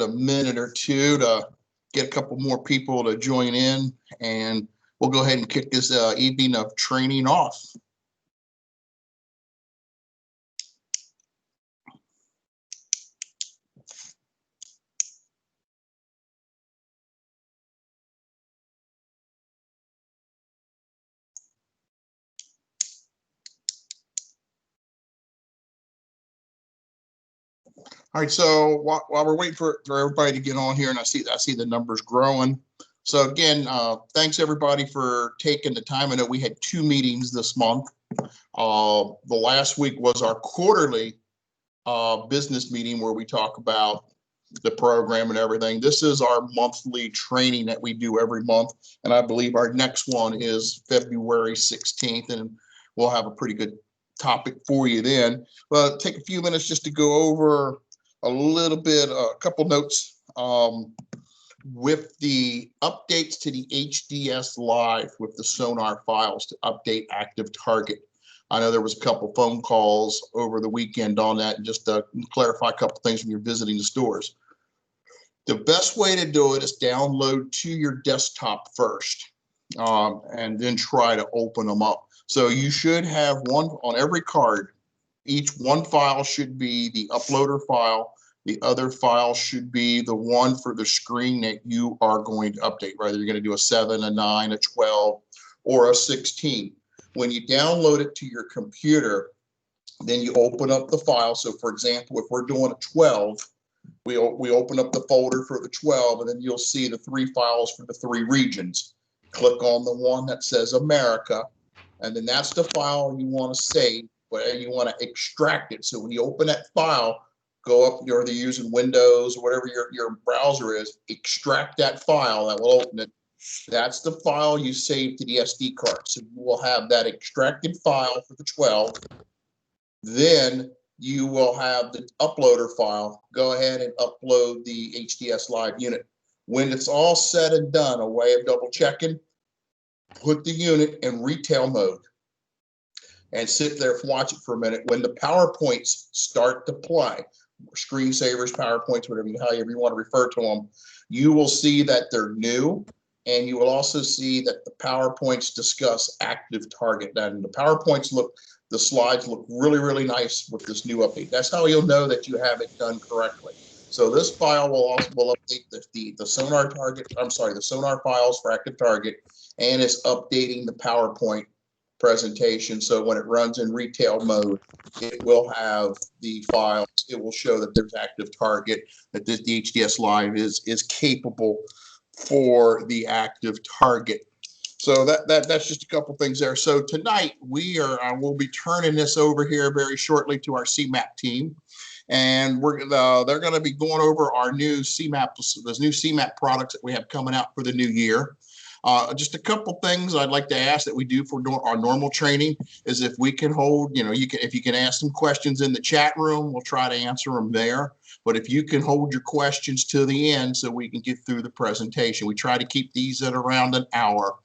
a minute or two to get a couple more people to join in, and we'll go ahead and kick this evening of training off. All right, so while we're waiting for everybody to get on here, and I see the numbers growing. So again, thanks everybody for taking the time. I know we had 2 meetings this month. The last week was our quarterly business meeting where we talk about the program and everything. This is our monthly training that we do every month, and I believe our next one is February 16th, and we'll have a pretty good topic for you then. But take a few minutes just to go over a little bit, a couple notes with the updates to the HDS Live with the sonar files to update active target. I know there was a couple phone calls over the weekend on that, and just to clarify a couple things when you're visiting the stores. The best way to do it is download to your desktop first, and then try to open them up. So you should have one on every card. Each one file should be the uploader file. The other file should be the one for the screen that you are going to update, whether you're going to do a 7, a 9, a 12, or a 16. When you download it to your computer, then you open up the file. So for example, if we're doing a 12, we open up the folder for the 12, and then you'll see the 3 files for the 3 regions. Click on the one that says America, and then that's the file you want to save, but you want to extract it. So when you open that file, go up, you're using Windows or whatever your browser is, extract that file, that will open it. That's the file you save to the SD card. So you will have that extracted file for the 12. Then you will have the uploader file. Go ahead and upload the HDS Live unit. When it's all said and done, a way of double checking, put the unit in retail mode and sit there, watch it for a minute. When the PowerPoints start to play, screensavers, PowerPoints, however you want to refer to them, you will see that they're new, and you will also see that the PowerPoints discuss active target. And the slides look really, really nice with this new update. That's how you'll know that you have it done correctly. So this file will update the sonar target. I'm sorry, the sonar files for active target, and it's updating the PowerPoint presentation. So when it runs in retail mode, it will have the files. It will show that there's active target, that the HDS Live is capable for the active target. So that's just a couple things there. So tonight we'll be turning this over here very shortly to our CMAP team, and they're going to be going over our new CMAP, those new CMAP products that we have coming out for the new year. Just a couple things I'd like to ask that we do for our normal training is if we can hold, if you can ask some questions in the chat room, we'll try to answer them there. But if you can hold your questions to the end so we can get through the presentation, we try to keep these at around an hour.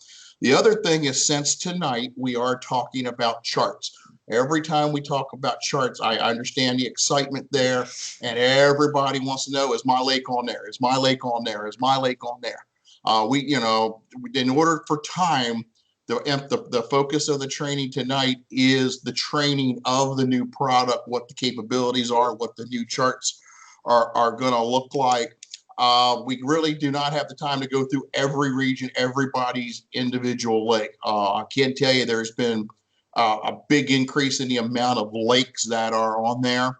The other thing is, since tonight we are talking about charts. Every time we talk about charts, I understand the excitement there, and everybody wants to know, is my lake on there? Is my lake on there? Is my lake on there? In order for time, the focus of the training tonight is the training of the new product, what the capabilities are, what the new charts are going to look like. We really do not have the time to go through every region, everybody's individual lake. I can tell you there's been a big increase in the amount of lakes that are on there.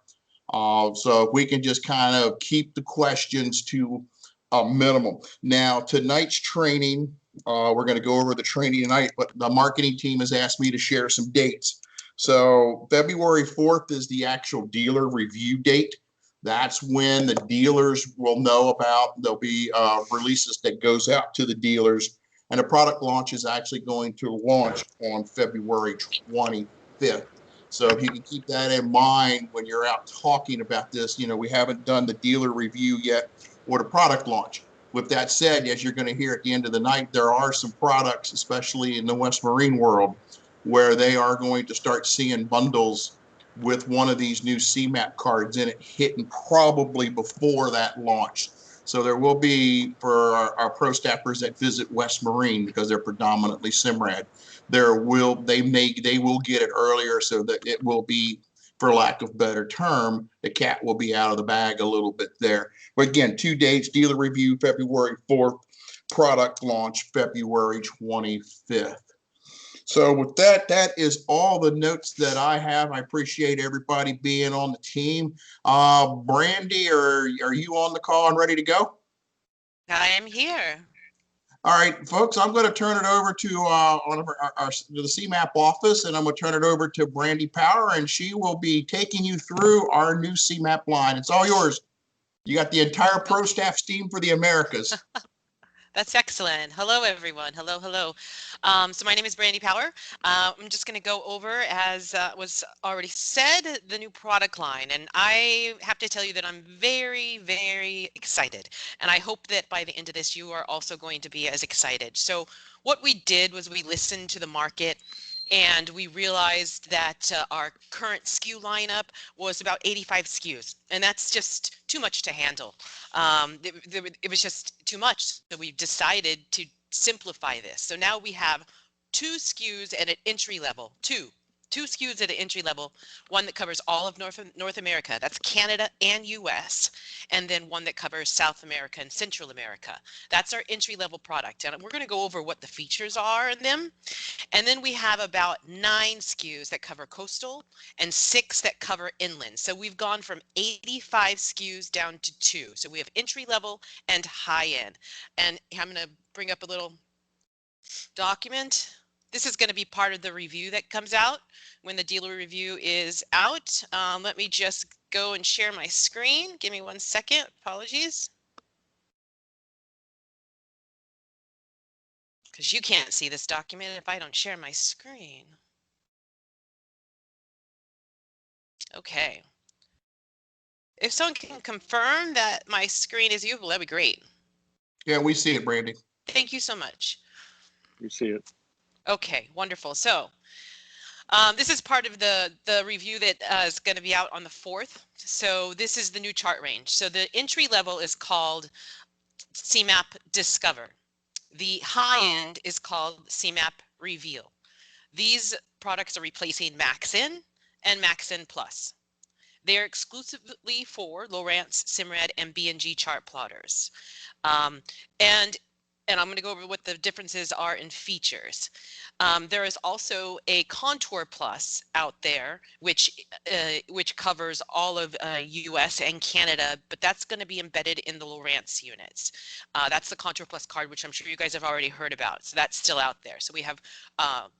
So if we can just kind of keep the questions to a minimum. Now, tonight's training, we're going to go over the training tonight, but the marketing team has asked me to share some dates. So February 4th is the actual dealer review date. That's when the dealers will know about. There'll be releases that goes out to the dealers, and the product launch is actually going to launch on February 25th. So if you can keep that in mind when you're out talking about this, we haven't done the dealer review yet or the product launch. With that said, as you're going to hear at the end of the night, there are some products, especially in the West Marine world, where they are going to start seeing bundles with one of these new CMAP cards in it hitting probably before that launch. So there will be, for our pro staffers that visit West Marine, because they're predominantly SIMRAD, they will get it earlier, so that it will be, for lack of better term, the cat will be out of the bag a little bit there. But again, 2 dates: dealer review February 4th, product launch February 25th. So with that, that is all the notes that I have. I appreciate everybody being on the team. Brandy, are you on the call and ready to go? I am here. All right, folks, I'm going to turn it over to the CMAP office, and I'm going to turn it over to Brandy Power, and she will be taking you through our new CMAP line. It's all yours. You got the entire ProStaff team for the Americas. That's excellent. Hello, everyone. Hello, hello. So my name is Brandy Power. I'm just going to go over, as was already said, the new product line. And I have to tell you that I'm very, very excited. And I hope that by the end of this, you are also going to be as excited. So what we did was we listened to the market, and we realized that our current SKU lineup was about 85 SKUs, and that's just too much to handle. It was just too much, so we decided to simplify this. So now we have 2 SKUs at an entry level, two SKUs at an entry level, one that covers all of North America, that's Canada and US, and then one that covers South America and Central America. That's our entry level product, and we're going to go over what the features are in them. And then we have about 9 SKUs that cover coastal and 6 that cover inland. So we've gone from 85 SKUs down to 2. So we have entry level and high end. And I'm going to bring up a little document. This is going to be part of the review that comes out when the dealer review is out. Let me just go and share my screen. Give me 1 second. Apologies. Because you can't see this document if I don't share my screen. Okay. If someone can confirm that my screen is viewable, that'd be great. Yeah, we see it, Brandy. Thank you so much. You see it. Okay, wonderful. So this is part of the review that is going to be out on the 4th. So this is the new chart range. So the entry level is called CMAP Discover. The high end is called CMAP Reveal. These products are replacing Maxin and Maxin Plus. They are exclusively for Lowrance, Simrad, and B&G chart plotters. And I'm going to go over what the differences are in features. There is also a Contour Plus out there, which covers all of US and Canada, but that's going to be embedded in the Lowrance units. That's the Contour Plus card, which I'm sure you guys have already heard about. So that's still out there. So we have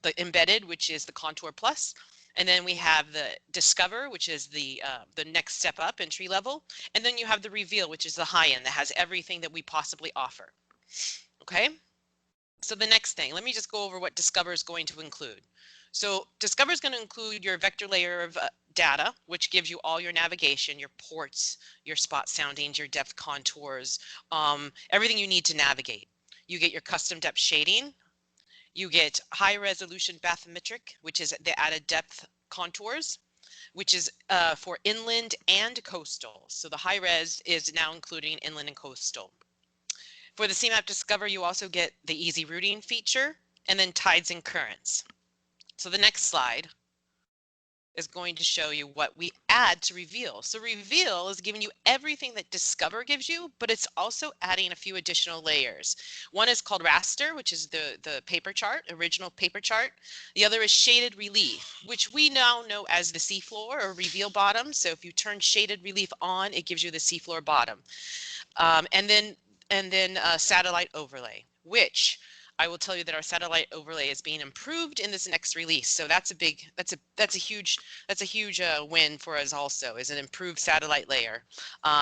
the embedded, which is the Contour Plus. And then we have the Discover, which is the next step up, entry level. And then you have the Reveal, which is the high end that has everything that we possibly offer. Okay, so the next thing, let me just go over what Discover is going to include. So Discover is going to include your vector layer of data, which gives you all your navigation, your ports, your spot soundings, your depth contours, everything you need to navigate. You get your custom depth shading. You get high resolution bathymetric, which is the added depth contours, which is for inland and coastal. So the high res is now including inland and coastal. For the CMAP Discover, you also get the easy routing feature and then tides and currents. So the next slide is going to show you what we add to Reveal. So Reveal is giving you everything that Discover gives you, but it's also adding a few additional layers. One is called Raster, which is the paper chart, original paper chart. The other is Shaded Relief, which we now know as the seafloor or Reveal bottom. So if you turn Shaded Relief on, it gives you the seafloor bottom. And then Satellite Overlay, which I will tell you that our satellite overlay is being improved in this next release. So that's a huge win for us also, is an improved satellite layer.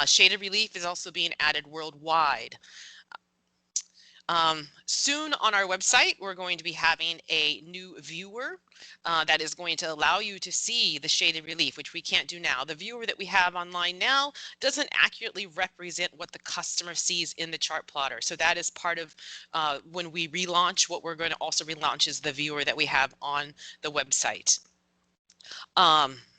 Shaded Relief is also being added worldwide. Soon on our website, we're going to be having a new viewer that is going to allow you to see the shaded relief, which we can't do now. The viewer that we have online now doesn't accurately represent what the customer sees in the chart plotter. So that is part of when we relaunch. What we're going to also relaunch is the viewer that we have on the website.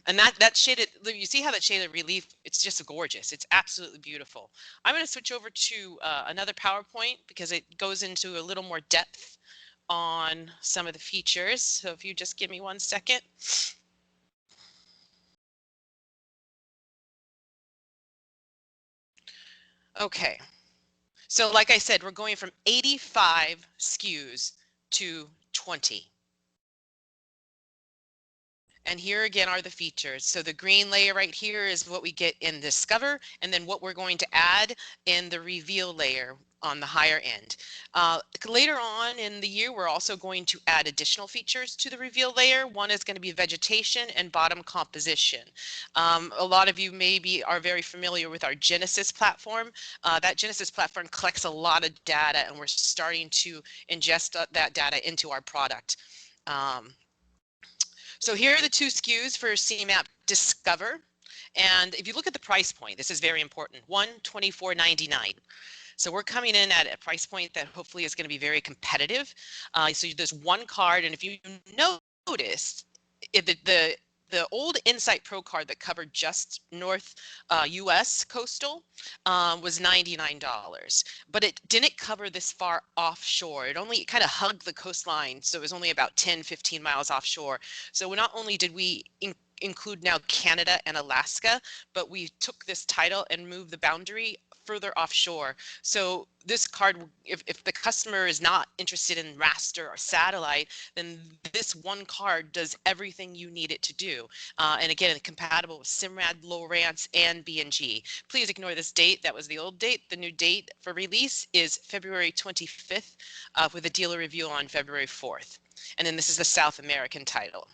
And that shaded, you see how that shaded relief, it's just gorgeous. It's absolutely beautiful. I'm going to switch over to another PowerPoint because it goes into a little more depth on some of the features. So if you just give me 1 second. Okay. So like I said, we're going from 85 SKUs to 20. And here again are the features. So the green layer right here is what we get in Discover, and then what we're going to add in the Reveal layer on the higher end. Later on in the year, we're also going to add additional features to the Reveal layer. One is going to be vegetation and bottom composition. A lot of you maybe are very familiar with our Genesis platform. That Genesis platform collects a lot of data, and we're starting to ingest that data into our product. So here are the 2 SKUs for CMAP Discover. And if you look at the price point, this is very important, $124.99. So we're coming in at a price point that hopefully is going to be very competitive. So there's one card, and if you notice, the old Insight Pro card that covered just North US coastal was $99, but it didn't cover this far offshore. It only kind of hugged the coastline, so it was only about 10-15 miles offshore. So not only did we include now Canada and Alaska, but we took this title and moved the boundary further offshore. So this card, if the customer is not interested in raster or satellite, then this one card does everything you need it to do. And again, compatible with Simrad, Lowrance, and BNG. Please ignore this date. That was the old date. The new date for release is February 25th with a dealer review on February 4th. And then this is the South American title.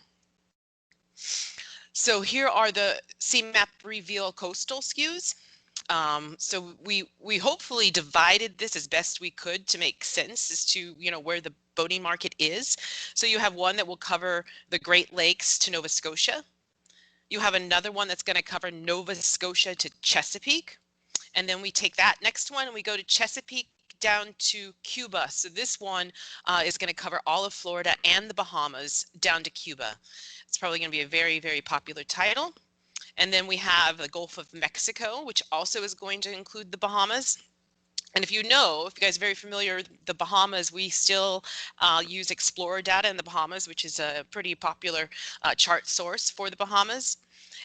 So here are the CMAP Reveal Coastal SKUs. So we hopefully divided this as best we could to make sense as to, you know, where the boating market is. So you have one that will cover the Great Lakes to Nova Scotia. You have another one that's going to cover Nova Scotia to Chesapeake. And then we take that next one and we go to Chesapeake down to Cuba. So this one is going to cover all of Florida and the Bahamas down to Cuba. It's probably going to be a very, very popular title. And then we have the Gulf of Mexico, which also is going to include the Bahamas. And if you guys are very familiar, the Bahamas, we still use Explorer data in the Bahamas, which is a pretty popular chart source for the Bahamas.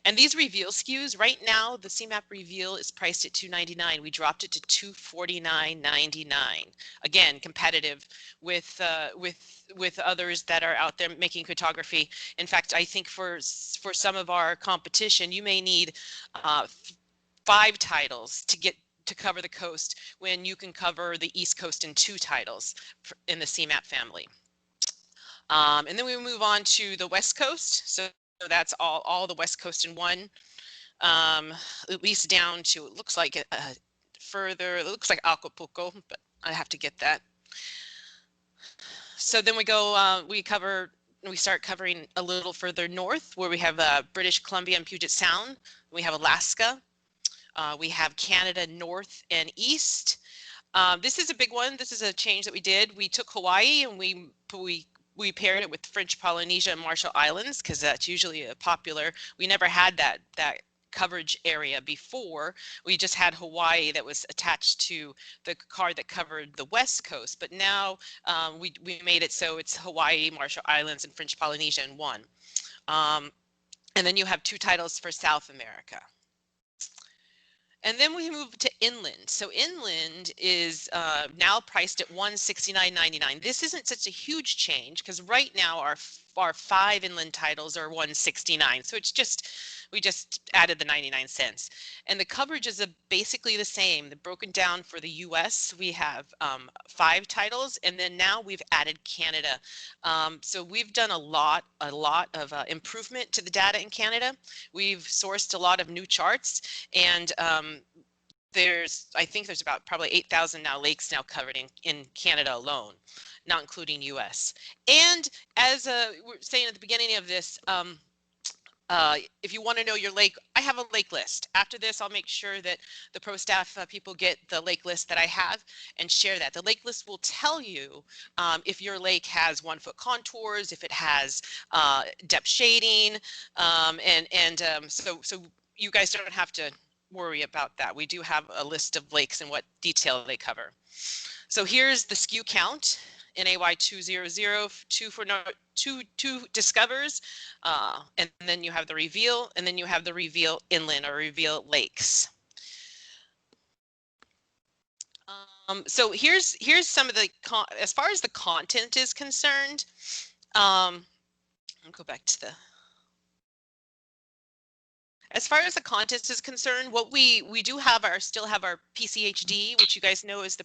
And these Reveal SKUs, right now, the CMAP Reveal is priced at $299. We dropped it to $249.99. Again, competitive with others that are out there making photography. In fact, I think for some of our competition, you may need 5 titles to cover the coast when you can cover the East Coast in 2 titles in the CMAP family. And then we move on to the West Coast. So that's all the West Coast in one, at least down to, it looks like further, it looks like Acapulco, but I have to get that. So then we go, we start covering a little further north where we have British Columbia and Puget Sound. We have Alaska. We have Canada north and east. This is a big one. This is a change that we did. We took Hawaii and we paired it with French Polynesia and Marshall Islands because that's usually a popular. We never had that coverage area before. We just had Hawaii that was attached to the card that covered the West Coast. But now we made it so it's Hawaii, Marshall Islands, and French Polynesia in one. And then you have 2 titles for South America. And then we move to inland. So inland is now priced at $169.99. This isn't such a huge change because right now our 5 inland titles are $169. So it's just, we just added the 99 cents. And the coverage is basically the same. They're broken down for the US. We have 5 titles, and then now we've added Canada. So we've done a lot of improvement to the data in Canada. We've sourced a lot of new charts, and I think there's about probably 8,000 now lakes now covered in Canada alone, not including US. And as we were saying at the beginning of this, if you want to know your lake, I have a lake list. After this, I'll make sure that the ProStaff people get the lake list that I have and share that. The lake list will tell you if your lake has 1 foot contours, if it has depth shading, so you guys don't have to worry about that. We do have a list of lakes and what detail they cover. So here's the SKU count. NAY200, two discovers, and then you have the reveal, and then you have the reveal inland or reveal lakes. So here's some of the, as far as the content is concerned, I'll go back to the, as far as the content is concerned, what we do have still have our PCHD, which you guys know is the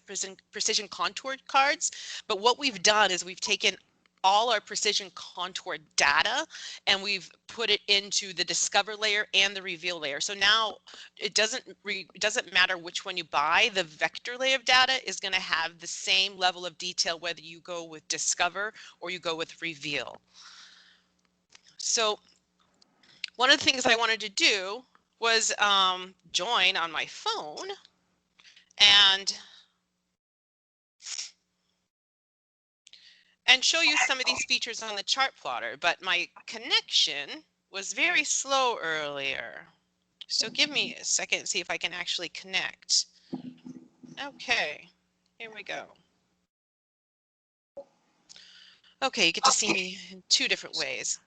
precision contour cards. But what we've done is we've taken all our precision contour data and we've put it into the discover layer and the reveal layer. So now it doesn't matter which one you buy, the vector layer of data is going to have the same level of detail whether you go with discover or you go with reveal. So one of the things I wanted to do was join on my phone and show you some of these features on the chart plotter, but my connection was very slow earlier. So give me a second to see if I can actually connect. Okay, here we go. Okay, you get to see me in 2 different ways.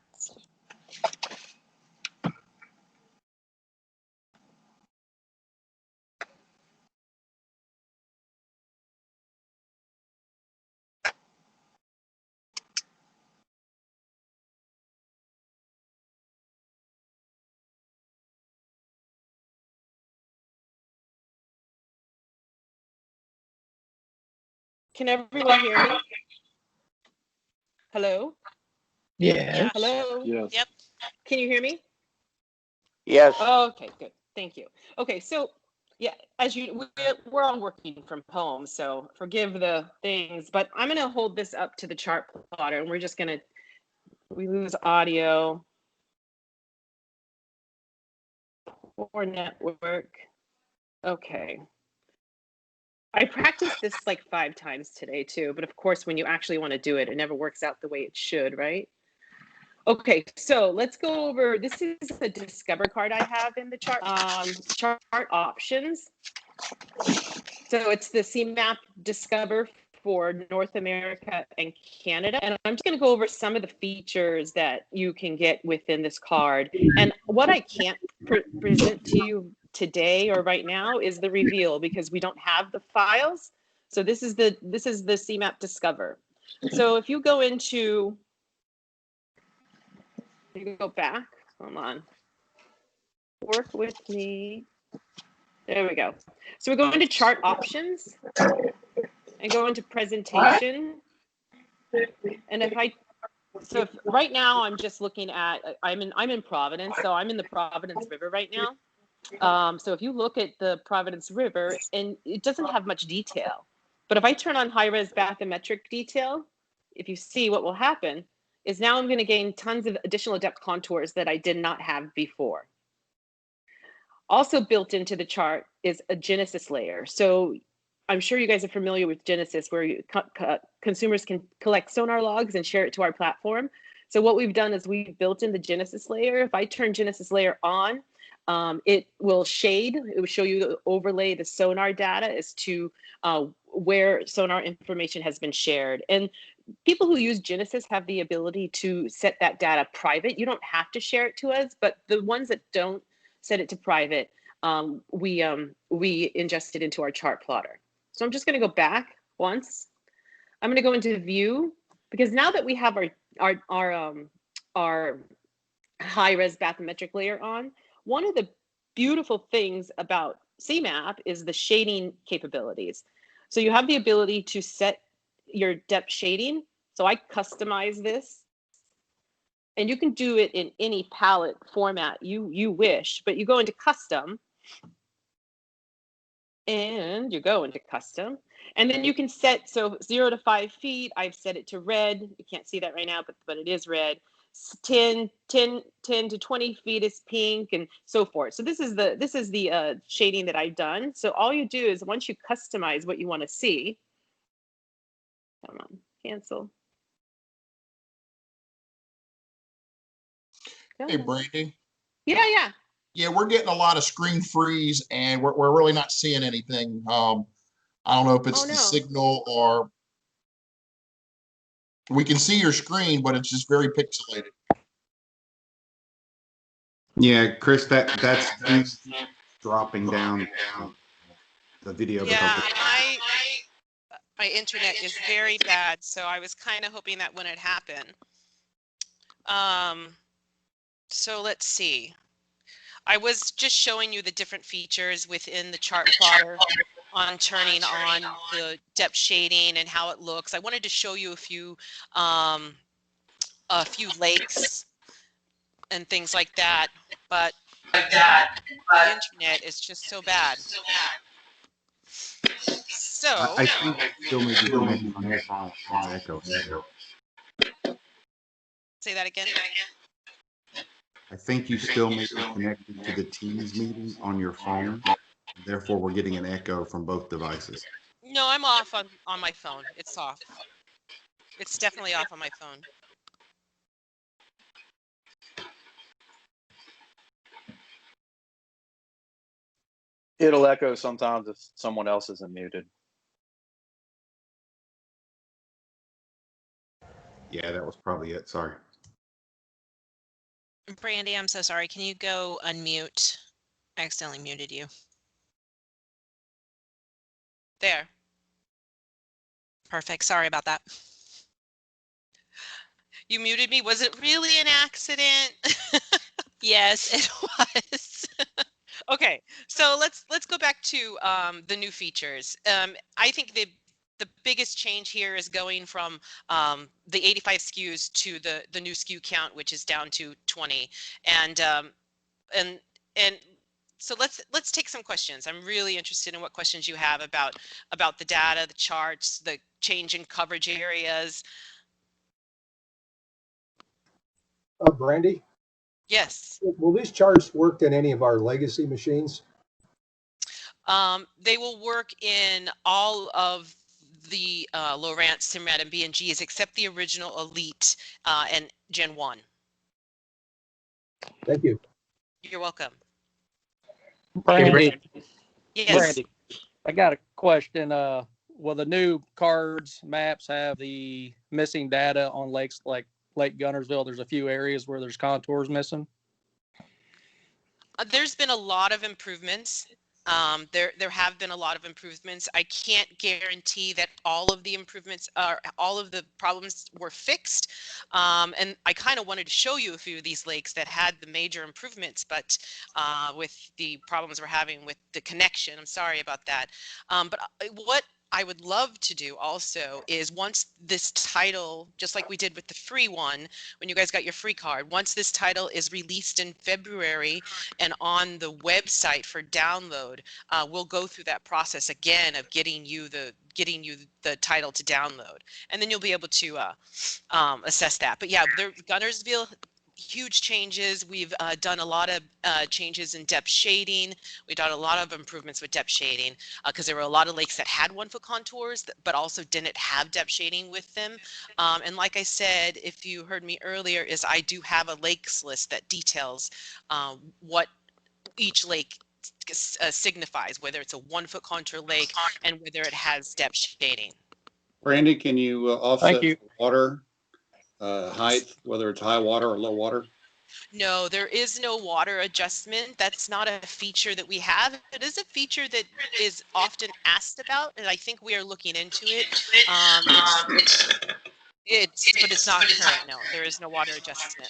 Can everyone hear me? Hello? Yes. Hello? Yes. Yep. Can you hear me? Yes. Oh, okay, good. Thank you. Okay, so yeah, as we're all working from home, so forgive the things, but I'm going to hold this up to the chart plotter and we're just going to, we lose audio. Poor network. Okay. I practiced this like 5 times today too, but of course, when you actually want to do it, it never works out the way it should, right? Okay, so let's go over, this is the Discover card I have in the chart, chart options. So it's the CMAP Discover for North America and Canada. And I'm just going to go over some of the features that you can get within this card. And what I can't present to you today or right now is the reveal because we don't have the files. So this is the CMAP Discover. So if you go into, you go back, hold on, work with me. There we go. So we go into chart options and go into presentation. And if right now I'm just looking at, I'm in Providence, so I'm in the Providence River right now. So if you look at the Providence River, and it doesn't have much detail, but if I turn on high-res bathymetric detail, if you see what will happen is now I'm going to gain tons of additional depth contours that I did not have before. Also built into the chart is a Genesis layer. So I'm sure you guys are familiar with Genesis, where consumers can collect sonar logs and share it to our platform. So what we've done is we've built in the Genesis layer. If I turn Genesis layer on, it will shade. It will show you the overlay, the sonar data as to where sonar information has been shared. And people who use Genesis have the ability to set that data private. You don't have to share it to us, but the ones that don't set it to private, we ingest it into our chart plotter. So I'm just going to go back once. I'm going to go into view, because now that we have our high-res bathymetric layer on, one of the beautiful things about CMAP is the shading capabilities. So you have the ability to set your depth shading. So I customize this. And you can do it in any palette format you wish, but you go into custom and you go into custom, and then you can set, so 0 to 5 feet, I've set it to red. You can't see that right now, but it is red. 10 to 20 feet is pink, and so forth. So this is the shading that I've done. So all you do is once you customize what you want to see, come on, cancel. Hey, Brandy. Yeah. Yeah, we're getting a lot of screen freeze and we're really not seeing anything. I don't know if it's Oh, the no. signal or we can see your screen, but it's just very pixelated. Yeah, Chris, that's dropping down the video. Yeah, because my internet is very bad, so I was kind of hoping that wouldn't happen. So let's see. I was just showing you the different features within the chart plotter on turning on the depth shading and how it looks. I wanted to show you a few lakes and things like that, but the internet is just so bad. So I think you still may be connected on your phone. Echo. say that again. I think you still may be connected to the Teams meeting on your phone. Therefore, we're getting an echo from both devices. No, I'm off on my phone. It's off. It's definitely off on my phone. It'll echo sometimes if someone else isn't muted. Yeah, that was probably it. Sorry. Brandy, I'm so sorry. Can you go unmute? I accidentally muted you. There. Perfect. Sorry about that. You muted me. Was it really an accident? Yes, it was. Okay, so let's go back to the new features. I think the biggest change here is going from the 85 SKUs to the new SKU count, which is down to 20. And so let's take some questions. I'm really interested in what questions you have about the data, the charts, the change in coverage areas. Brandy, Yes. will these charts work in any of our legacy machines? They will work in all of the Lowrance, CMAP, and B&Gs except the original Elite and Gen 1. Thank you. You're welcome. Brandy, Yes. Brandy, I got a question. Will the new cards, maps have the missing data on lakes like Lake Gunnersville? There's a few areas where there's contours missing. There's been a lot of improvements. There have been a lot of improvements. I can't guarantee that all of the problems were fixed. And I kind of wanted to show you a few of these lakes that had the major improvements, but with the problems we're having with the connection, I'm sorry about that. But what I would love to do also is once this title, just like we did with the free one, when you guys got your free card, once this title is released in February and on the website for download, we'll go through that process again of getting you the title to download, and then you'll be able to assess that. But yeah, Gunnersville, huge changes. We've done a lot of changes in depth shading. We've done a lot of improvements with depth shading because there were a lot of lakes that had 1 foot contours but also didn't have depth shading with them. And like I said, if you heard me earlier, is I do have a lakes list that details what each lake signifies, whether it's a 1 foot contour lake and whether it has depth shading. Brandy, can you offset Thank you. water height, whether it's high water or low water? No, there is no water adjustment. That's not a feature that we have. It is a feature that is often asked about, and I think we are looking into it. But it's not current. No, there is no water adjustment.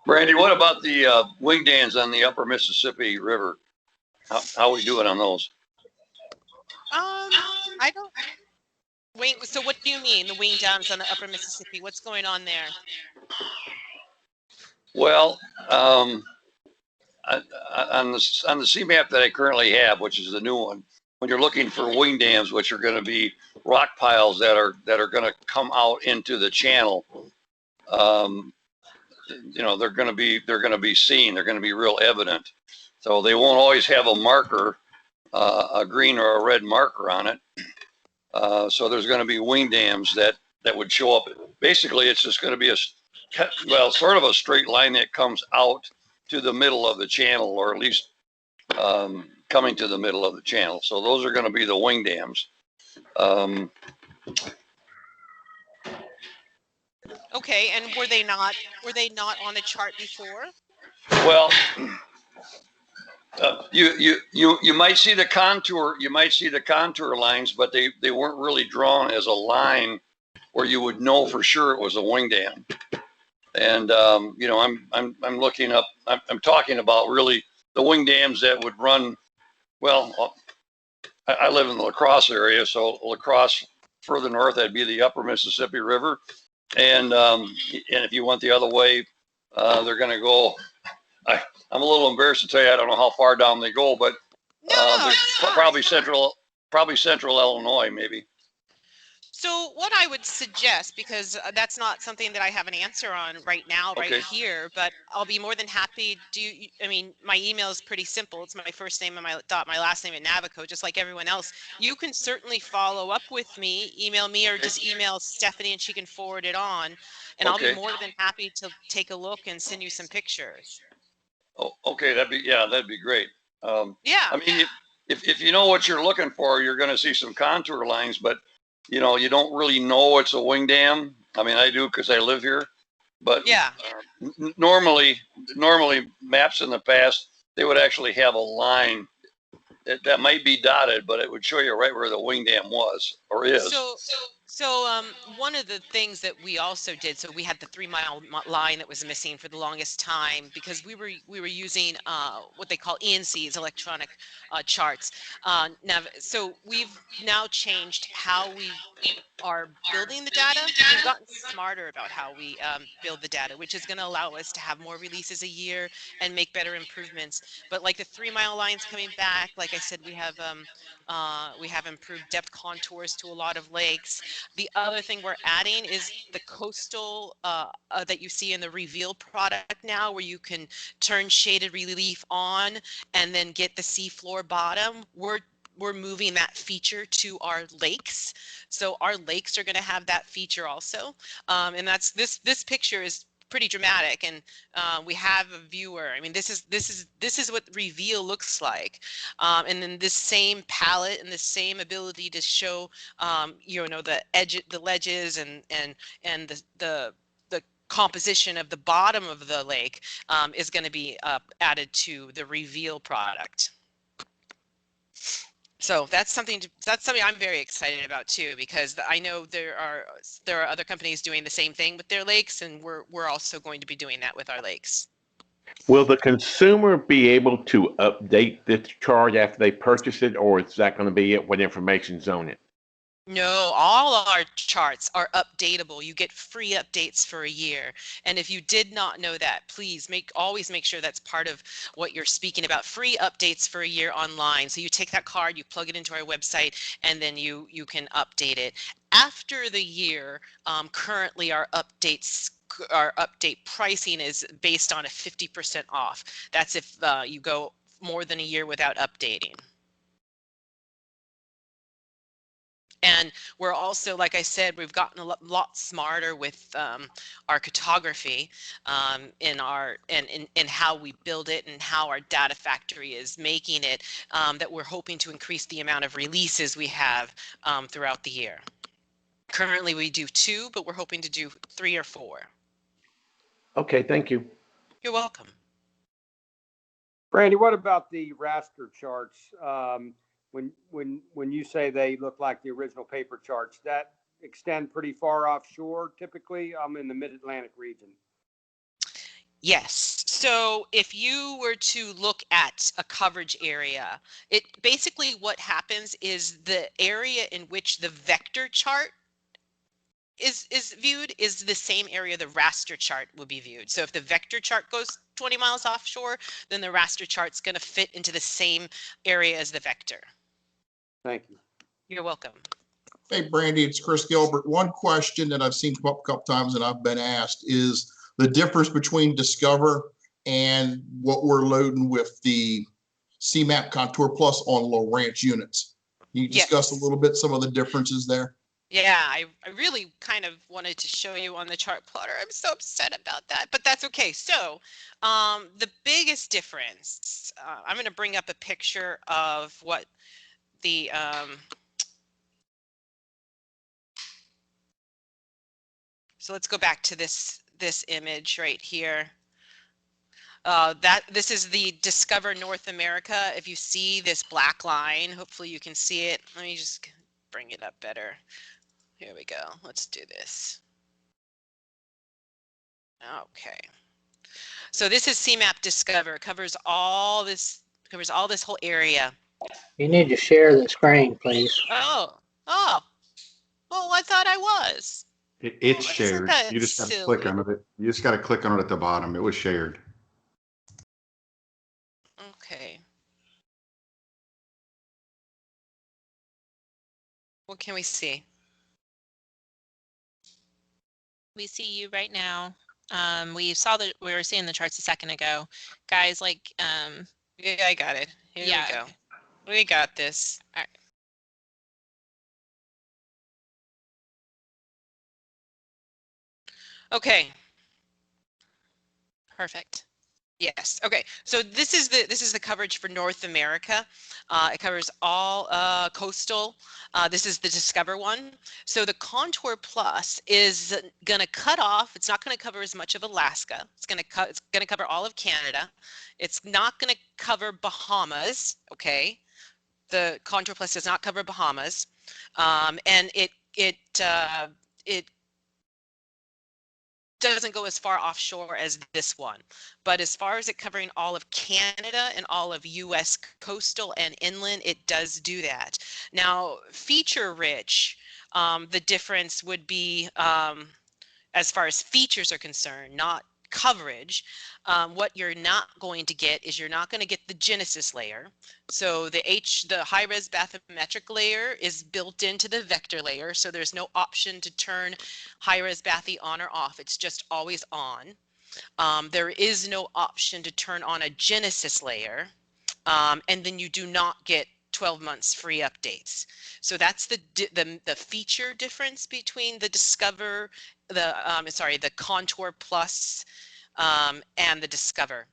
Brandy, what about the wing dams on the upper Mississippi River? How are we doing on those? I don't. Wing. So what do you mean the wing dams on the upper Mississippi? What's going on there? Well, on the CMAP that I currently have, which is the new one, when you're looking for wing dams, which are going to be rock piles that are going to come out into the channel, they're going to be seen. They're going to be real evident. So they won't always have a marker, a green or a red marker on it. So there's going to be wing dams that would show up. Basically, it's just going to be sort of a straight line that comes out to the middle of the channel, or at least coming to the middle of the channel. So those are going to be the wing dams. Okay, and were they not on the chart before? Well, you might see the contour. You might see the contour lines, but they weren't really drawn as a line where you would know for sure it was a wing dam. And I'm looking up. I'm talking about really the wing dams that would run. Well, I live in the La Crosse area, so La Crosse further north, that'd be the upper Mississippi River. And if you went the other way, they're going to go. I'm a little embarrassed to tell you I don't know how far down they go, but probably central Illinois, maybe. So what I would suggest, because that's not something that I have an answer on right now, right here, but I'll be more than happy. I mean, my email is pretty simple. It's my first name and my last name at Navico, just like everyone else. You can certainly follow up with me, email me, or just email Stephanie and she can forward it on. And I'll be more than happy to take a look and send you some pictures. Oh, okay. That'd be great. Yeah. I mean, if you know what you're looking for, you're going to see some contour lines, but you don't really know it's a wing dam. I mean, I do because I live here, but yeah. Normally maps in the past, they would actually have a line that might be dotted, but it would show you right where the wing dam was or is. So one of the things that we also did, so we had the 3 mile line that was missing for the longest time because we were using what they call ENCs, electronic charts. So we've now changed how we are building the data. We've gotten smarter about how we build the data, which is going to allow us to have more releases a year and make better improvements. But like the 3 mile lines coming back, like I said, we have improved depth contours to a lot of lakes. The other thing we're adding is the coastal that you see in the Reveal product now, where you can turn shaded relief on and then get the seafloor bottom. We're moving that feature to our lakes. So our lakes are going to have that feature also. And that's this picture is pretty dramatic, and we have a viewer. I mean, this is what Reveal looks like, and then this same palette and the same ability to show the ledges and the composition of the bottom of the lake is going to be added to the Reveal product. So that's something I'm very excited about too, because I know there are other companies doing the same thing with their lakes, and we're also going to be doing that with our lakes. Will the consumer be able to update this chart after they purchase it, or is that going to be it? What information's on it? No, all our charts are updatable. You get free updates for a year. And if you did not know that, please always make sure that's part of what you're speaking about. Free updates for a year online. So you take that card, you plug it into our website, and then you can update it. After the year, currently our update pricing is based on a 50% off. That's if you go more than a year without updating. And we're also, like I said, we've gotten a lot smarter with our cartography in how we build it and how our data factory is making it, that we're hoping to increase the amount of releases we have throughout the year. Currently we do 2, but we're hoping to do 3 or 4. Okay, thank you. You're welcome. Brandy, what about the raster charts? When you say they look like the original paper charts, that extend pretty far offshore typically? I'm in the mid-Atlantic region. Yes. So if you were to look at a coverage area, it basically what happens is the area in which the vector chart is viewed is the same area the raster chart will be viewed. So if the vector chart goes 20 miles offshore, then the raster chart's going to fit into the same area as the vector. Thank you. You're welcome. Hey, Brandy, it's Chris Gilbert. One question that I've seen come up a couple times and I've been asked is, the difference between Discover and what we're loading with the CMAP Contour Plus on low ranch units. Can you discuss a Yes. little bit some of the differences there? Yeah, I really kind of wanted to show you on the chart plotter. I'm so upset about that, but that's okay. So the biggest difference, I'm going to bring up a picture of what the so let's go back to this image right here. This is the Discover North America. If you see this black line, hopefully you can see it. Let me just bring it up better. Here we go. Let's do this. Okay. So this is CMAP Discover. Covers all this whole area. You need to share the screen, please. Oh. Well, I thought I was. It's Isn't shared. that You just got to silly? click on it. You just got to click on it at the bottom. It was shared. Okay. What can we see? We see you right now. We saw that we were seeing the charts a second ago. Guys, like, Yeah, I got it. Here yeah. we go. We got this. All right. Okay. Perfect. Yes. Okay. So this is the coverage for North America. It covers all coastal. This is the Discover one. So the Contour Plus is going to cut off. It's not going to cover as much of Alaska. It's going to cover all of Canada. It's not going to cover Bahamas. Okay. The Contour Plus does not cover Bahamas, and it doesn't go as far offshore as this one, but as far as it covering all of Canada and all of US coastal and inland, it does do that. Now, feature rich, the difference would be as far as features are concerned, not coverage. What you're not going to get is you're not going to get the Genesis layer. So the high-res bathymetric layer is built into the vector layer, so there's no option to turn high-res bathy on or off. It's just always on. There is no option to turn on a Genesis layer, and then you do not get 12 months free updates. So that's the feature difference between the Discover, the Contour Plus, and the Discover.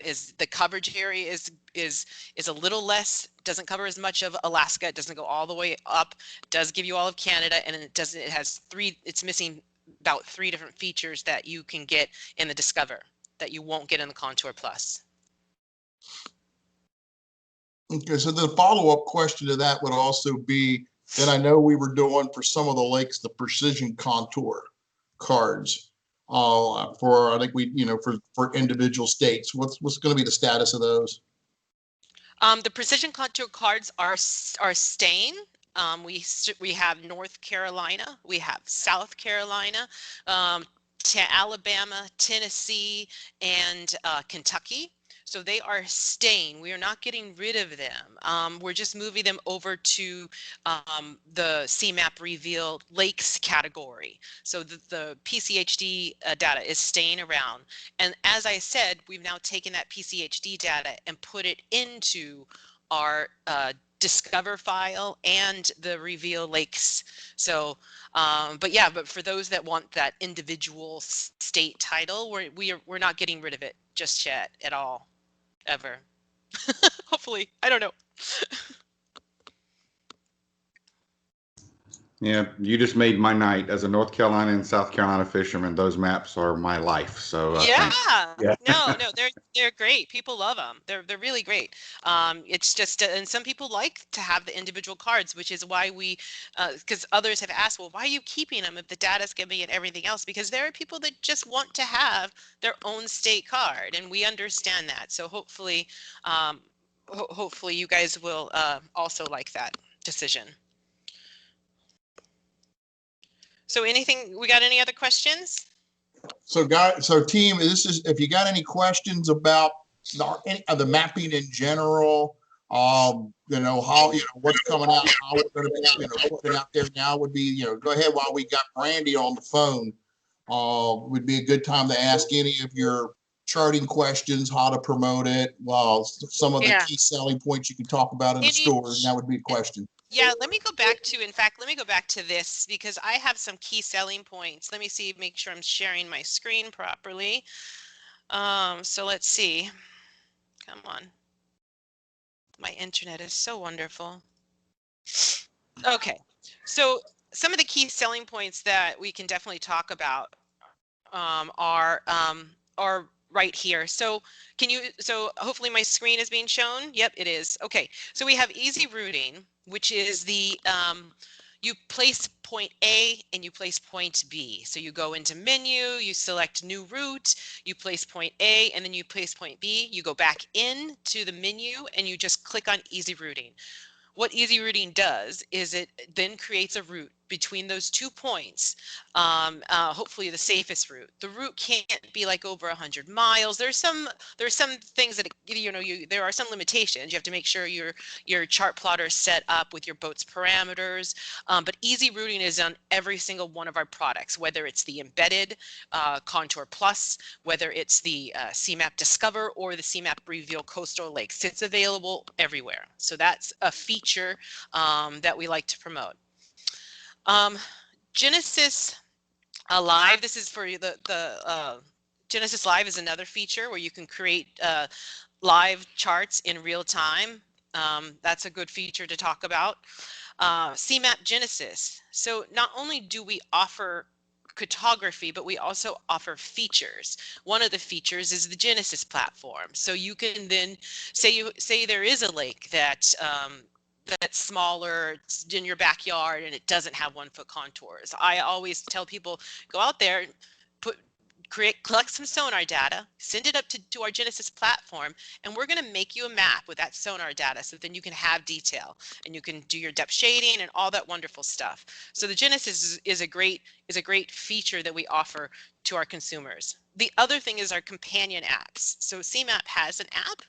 Is the coverage area is a little less, doesn't cover as much of Alaska, it doesn't go all the way up, it does give you all of Canada, and it's missing about 3 different features that you can get in the Discover that you won't get in the Contour Plus. Okay, so the follow-up question to that would also be that I know we were doing for some of the lakes, the precision contour cards for, I think for individual states. What's going to be the status of those? The precision contour cards are staying. We have North Carolina, we have South Carolina, Alabama, Tennessee, and Kentucky. So they are staying. We are not getting rid of them. We're just moving them over to the CMAP Reveal Lakes category. So the PCHD data is staying around. And as I said, we've now taken that PCHD data and put it into our Discover file and the Reveal Lakes. So, but for those that want that individual state title, we're not getting rid of it just yet at all. Ever. Hopefully. I don't know. Yeah, you just made my night as a North Carolina and South Carolina fisherman. Those maps are my life. So yeah. Yeah. No, they're great. People love them. They're really great. It's just, and some people like to have the individual cards, which is why we, because others have asked, well, why are you keeping them if the data's giving and everything else? Because there are people that just want to have their own state card, and we understand that. So hopefully, hopefully you guys will also like that decision. So we got any other questions? So team, this is, if you got any questions about any of the mapping in general, how, what's coming out, how we're going to be, looking out there now would be, go ahead while we got Brandy on the phone. Would be a good time to ask any of your charting questions, how to promote it. Well, some of the Yeah. key selling points you can talk about in the stores. That would be a question. Yeah, let me go back to, in fact, let me go back to this because I have some key selling points. Let me see, make sure I'm sharing my screen properly. So let's see. Come on. My internet is so wonderful. Okay, so some of the key selling points that we can definitely talk about are right here. So so hopefully my screen is being shown. Yep, it is. Okay, so we have easy routing, which is the, you place point A and you place point B. So you go into menu, you select new route, you place point A and then you place point B. You go back in to the menu and you just click on easy routing. What easy routing does is it then creates a route between those 2 points, hopefully the safest route. The route can't be like over 100 miles. There's some things that, there are some limitations. You have to make sure your chart plotter is set up with your boat's parameters, but easy routing is on every single one of our products, whether it's the embedded Contour Plus, whether it's the CMAP Discover or the CMAP Reveal Coastal Lakes. It's available everywhere. So that's a feature that we like to promote. Genesis Live, this is for the Genesis Live is another feature where you can create live charts in real time. That's a good feature to talk about. CMAP Genesis. So not only do we offer cartography, but we also offer features. One of the features is the Genesis platform. So you can then say there is a lake that that's smaller, it's in your backyard, and it doesn't have 1 foot contours. I always tell people, go out there, collect some sonar data, send it up to our Genesis platform, and we're going to make you a map with that sonar data so then you can have detail and you can do your depth shading and all that wonderful stuff. So the Genesis is a great feature that we offer to our consumers. The other thing is our companion apps. So CMAP has an app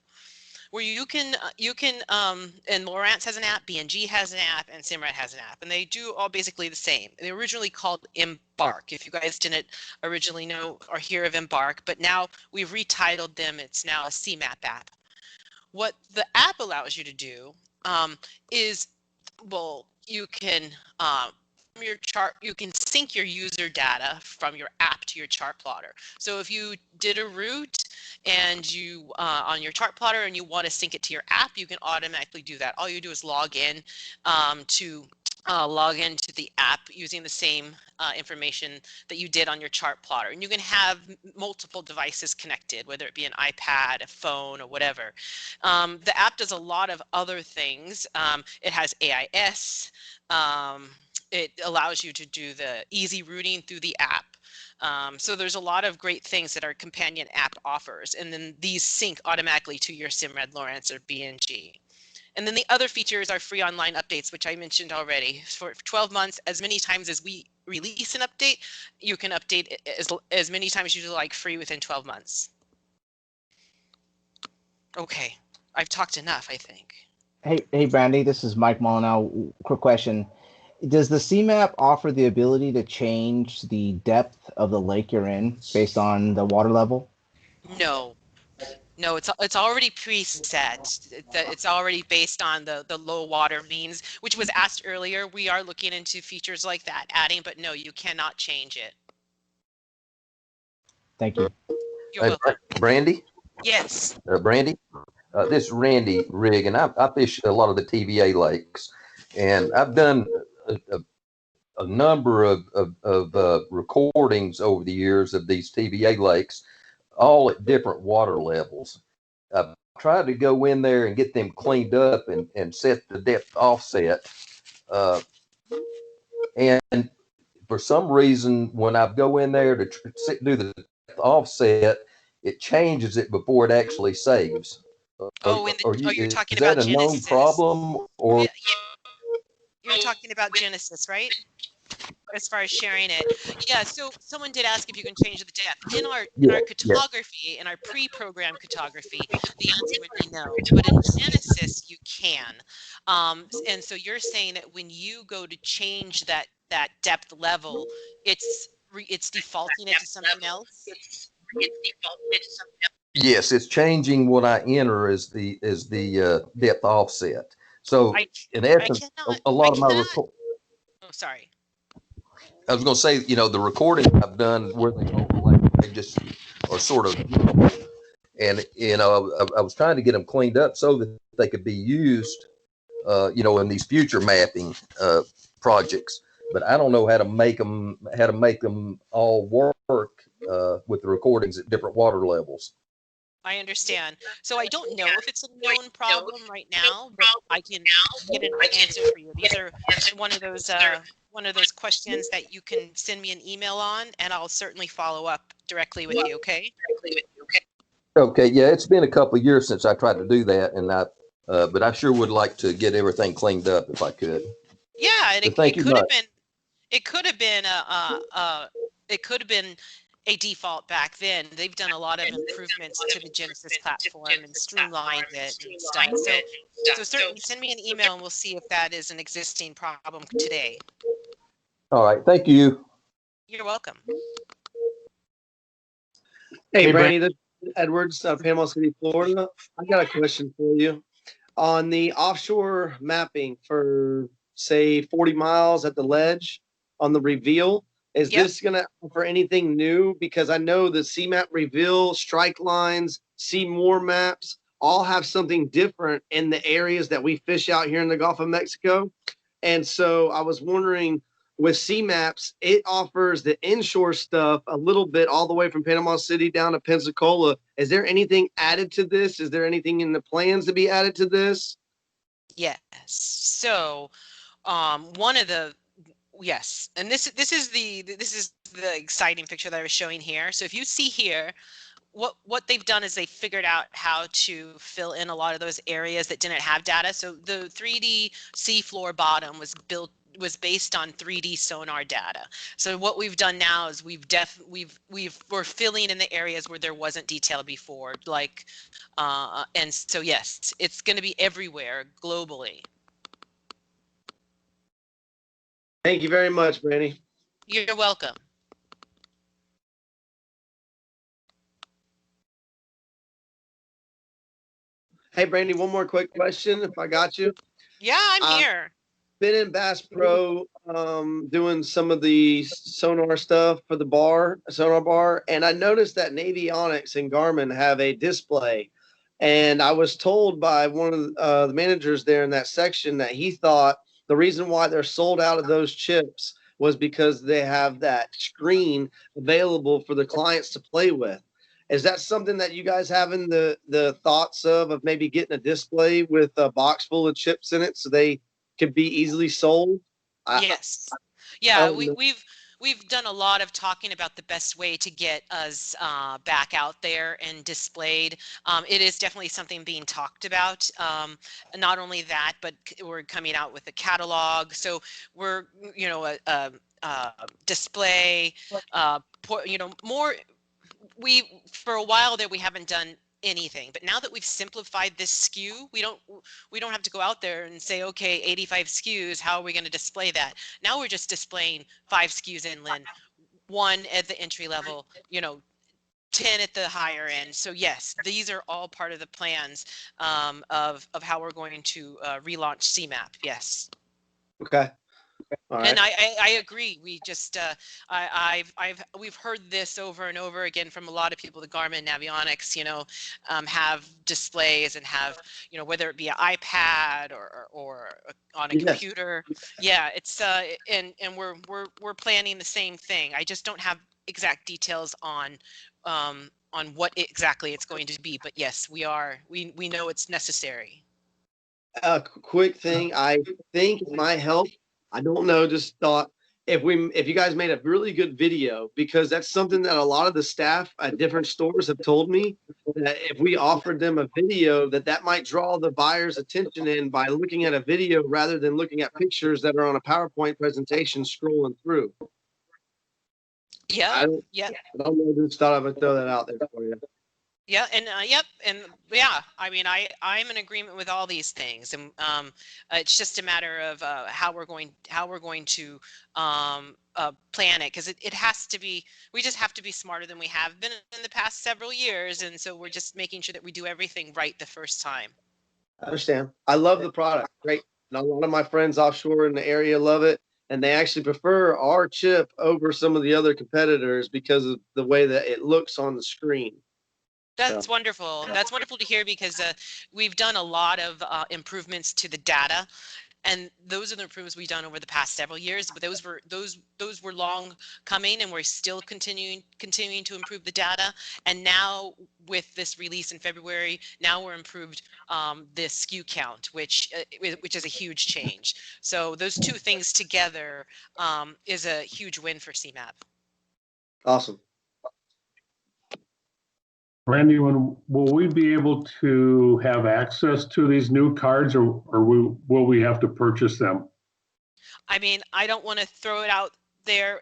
where you can and Lowrance has an app, BNG has an app, and Simrad has an app, and they do all basically the same. They were originally called Embark. If you guys didn't originally know or hear of Embark, but now we've retitled them. It's now a CMAP app. What the app allows you to do is, well, you can from your chart, you can sync your user data from your app to your chart plotter. So if you did a route and you on your chart plotter and you want to sync it to your app, you can automatically do that. All you do is log in log into the app using the same information that you did on your chart plotter. And you can have multiple devices connected, whether it be an iPad, a phone, or whatever. The app does a lot of other things. It has AIS. It allows you to do the easy routing through the app. So there's a lot of great things that our companion app offers. And then these sync automatically to your Simrad, Lowrance, or BNG. And then the other features are free online updates, which I mentioned already. For 12 months, as many times as we release an update, you can update it as many times as you like, free within 12 months. Okay, I've talked enough, I think. Hey, Brandy, this is Mike Molyneux. Quick question. Does the CMAP offer the ability to change the depth of the lake you're in based on the water level? No. No, it's already preset. It's already based on the low water means, which was asked earlier. We are looking into features like that, adding, but no, you cannot change it. Thank you. You're welcome. Brandy? Yes. Brandy? This is Randy Rigg, and I fish a lot of the TVA lakes, and I've done a number of recordings over the years of these TVA lakes, all at different water levels. I've tried to go in there and get them cleaned up and set the depth offset. And for some reason, when I go in there to do the depth offset, it changes it before it actually saves. You're talking is that about a known Genesis. problem, or Yeah, you're talking about Genesis, right? As far as sharing it. Yeah, so someone did ask if you can change the depth. In our cartography, in our pre-programmed cartography, the answer would be no. But in Genesis, you can. And so you're saying that when you go to change that depth level, it's it's defaulting it to something else? Yes, it's changing what I enter as the depth offset. So in essence, a lot of my record. Oh, sorry. I was going to say, you know, the recording I've done where they just are sort of, and you know, I was trying to get them cleaned up so that they could be used, you know, in these future mapping projects. But I don't know how to make them all work with the recordings at different water levels. I understand. So I don't know if it's a known problem right now, but I can get an answer for you. These are one of those questions that you can send me an email on, and I'll certainly follow up directly with you. Okay. Okay. Yeah, it's been a couple of years since I tried to do that, and but I sure would like to get everything cleaned up if I could. Yeah, and it could have been. It could have been a default back then. They've done a lot of improvements to the Genesis platform and streamlined it and stuff. So certainly send me an email and we'll see if that is an existing problem today. All right. Thank you. You're welcome. Hey, Brandy, this is Edwards, Panama City, Florida. I got a question for you. On the offshore mapping for, say, 40 miles at the ledge on the reveal, is this going to offer anything new? Because I know the CMAP reveal, strike lines, see more maps, all have something different in the areas that we fish out here in the Gulf of Mexico. And so I was wondering, with CMAPs, it offers the inshore stuff a little bit all the way from Panama City down to Pensacola. Is there anything added to this? Is there anything in the plans to be added to this? Yes. So one of the yes, and this is the exciting picture that I was showing here. So if you see here, what they've done is they figured out how to fill in a lot of those areas that didn't have data. So the 3D seafloor bottom was based on 3D sonar data. So what we've done now is we're filling in the areas where there wasn't detail before, like and so yes, it's going to be everywhere globally. Thank you very much, Brandy. You're welcome. Hey, Brandy, one more quick question, if I got you. Yeah, I'm here. Been in Bass Pro doing some of the sonar stuff for the sonar bar, and I noticed that Navionics and Garmin have a display. And I was told by one of the managers there in that section that he thought the reason why they're sold out of those chips was because they have that screen available for the clients to play with. Is that something that you guys have in the thoughts of maybe getting a display with a box full of chips in it so they could be easily sold? Yes. Yeah, we've done a lot of talking about the best way to get us back out there and displayed. It is definitely something being talked about. Not only that, but we're coming out with a catalog. So we're, you know, a display, you know, more. For a while there we haven't done anything, but now that we've simplified this SKU, we don't have to go out there and say, okay, 85 SKUs, how are we going to display that? Now we're just displaying 5 SKUs inland, 1 at the entry level, you know, 10 at the higher end. So yes, these are all part of the plans of how we're going to relaunch CMAP. Yes. Okay. All right. And I agree. We just we've heard this over and over again from a lot of people. The Garmin Navionics, you know, have displays and have, you know, whether it be an iPad or on a computer. Yeah, it's and we're planning the same thing. I just don't have exact details on what exactly it's going to be. But yes, we know it's necessary. A quick thing, I think it might help. I don't know, just thought if you guys made a really good video, because that's something that a lot of the staff at different stores have told me, that if we offered them a video, that might draw the buyer's attention in by looking at a video rather than looking at pictures that are on a PowerPoint presentation scrolling through. Yeah. I don't know, just thought I would throw that out there for you. Yeah, and yep, and yeah, I mean, I'm in agreement with all these things, and it's just a matter of how we're going to plan it, because it has to be. We just have to be smarter than we have been in the past several years, and so we're just making sure that we do everything right the first time. I understand. I love the product. Great. And a lot of my friends offshore in the area love it. And they actually prefer our chip over some of the other competitors because of the way that it looks on the screen. That's wonderful. That's wonderful to hear, because we've done a lot of improvements to the data, and those are the improvements we've done over the past several years. But those were long coming, and we're still continuing to improve the data. And now with this release in February, now we're improved the SKU count, which is a huge change. So those two things together is a huge win for CMAP. Awesome. Randy, will we be able to have access to these new cards, or will we have to purchase them? I mean, I don't want to throw it out there,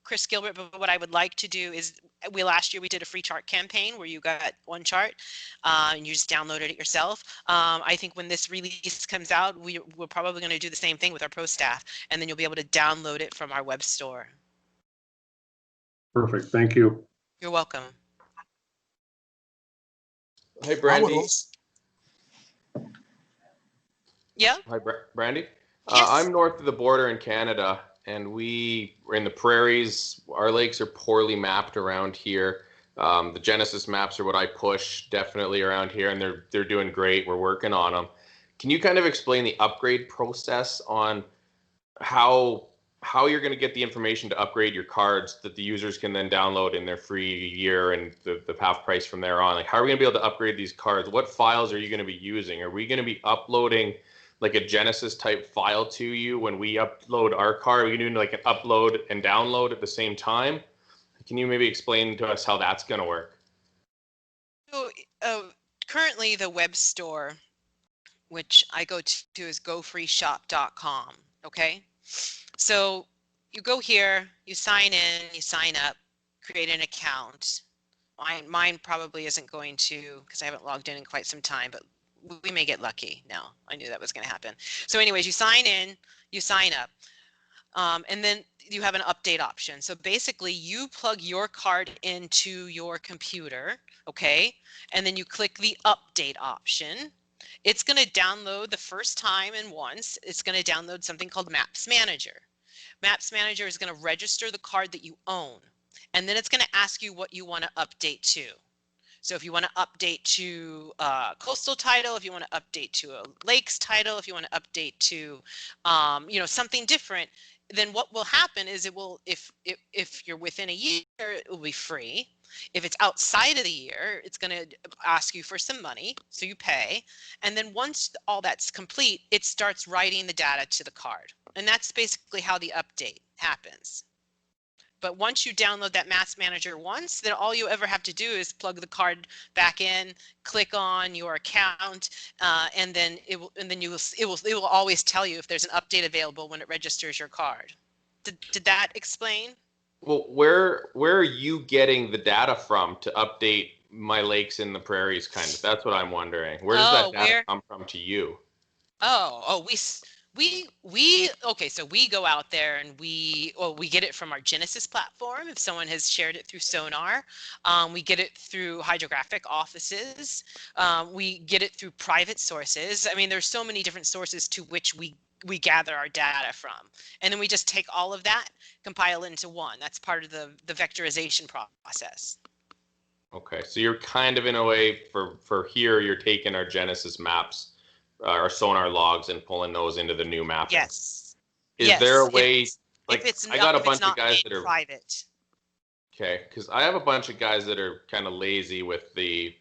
Chris Gilbert, but what I would like to do is, last year we did a free chart campaign where you got one chart and you just downloaded it yourself. I think when this release comes out, we're probably going to do the same thing with our ProStaff, and then you'll be able to download it from our web store. Perfect. Thank you. You're welcome. Hey, Brandy. Yeah. Hi, Brandy. Yes. I'm north of the border in Canada, and we're in the prairies. Our lakes are poorly mapped around here. The Genesis maps are what I push definitely around here, and they're doing great. We're working on them. Can you kind of explain the upgrade process on how you're going to get the information to upgrade your cards that the users can then download in their free year and the half price from there on? Like, how are we going to be able to upgrade these cards? What files are you going to be using? Are we going to be uploading like a Genesis type file to you when we upload our card? Are we doing like an upload and download at the same time? Can you maybe explain to us how that's going to work? So currently the web store, which I go to, is gofreeshop.com. Okay. So you go here, you sign in, you sign up, create an account. Mine probably isn't going to, because I haven't logged in quite some time, but we may get lucky. No, I knew that was going to happen. So anyways, you sign in, you sign up, and then you have an update option. So basically you plug your card into your computer, okay? And then you click the update option. It's going to download the first time and once. It's going to download something called Maps Manager. Maps Manager is going to register the card that you own, and then it's going to ask you what you want to update to. So if you want to update to coastal title, if you want to update to a lakes title, if you want to update to, something different, then what will happen is it will, if you're within a year, it will be free. If it's outside of the year, it's going to ask you for some money, so you pay. And then once all that's complete, it starts writing the data to the card. And that's basically how the update happens. But once you download that Maps Manager once, then all you ever have to do is plug the card back in, click on your account, and then it will always tell you if there's an update available when it registers your card. Did that explain? Well, where are you getting the data from to update my lakes in the prairies? Kind of. That's what I'm wondering. Where does that data come from to you? Okay, so we go out there and we get it from our Genesis platform. If someone has shared it through Sonar, we get it through hydrographic offices. We get it through private sources. I mean, there's so many different sources to which we gather our data from. And then we just take all of that, compile it into one. That's part of the vectorization process. Okay, so you're kind of in a way for here, you're taking our Genesis maps, our Sonar logs, and pulling those into the new mapping. Yes. Is there a way, I got a bunch of guys that are private. Okay, because I have a bunch of guys that are kind of lazy with the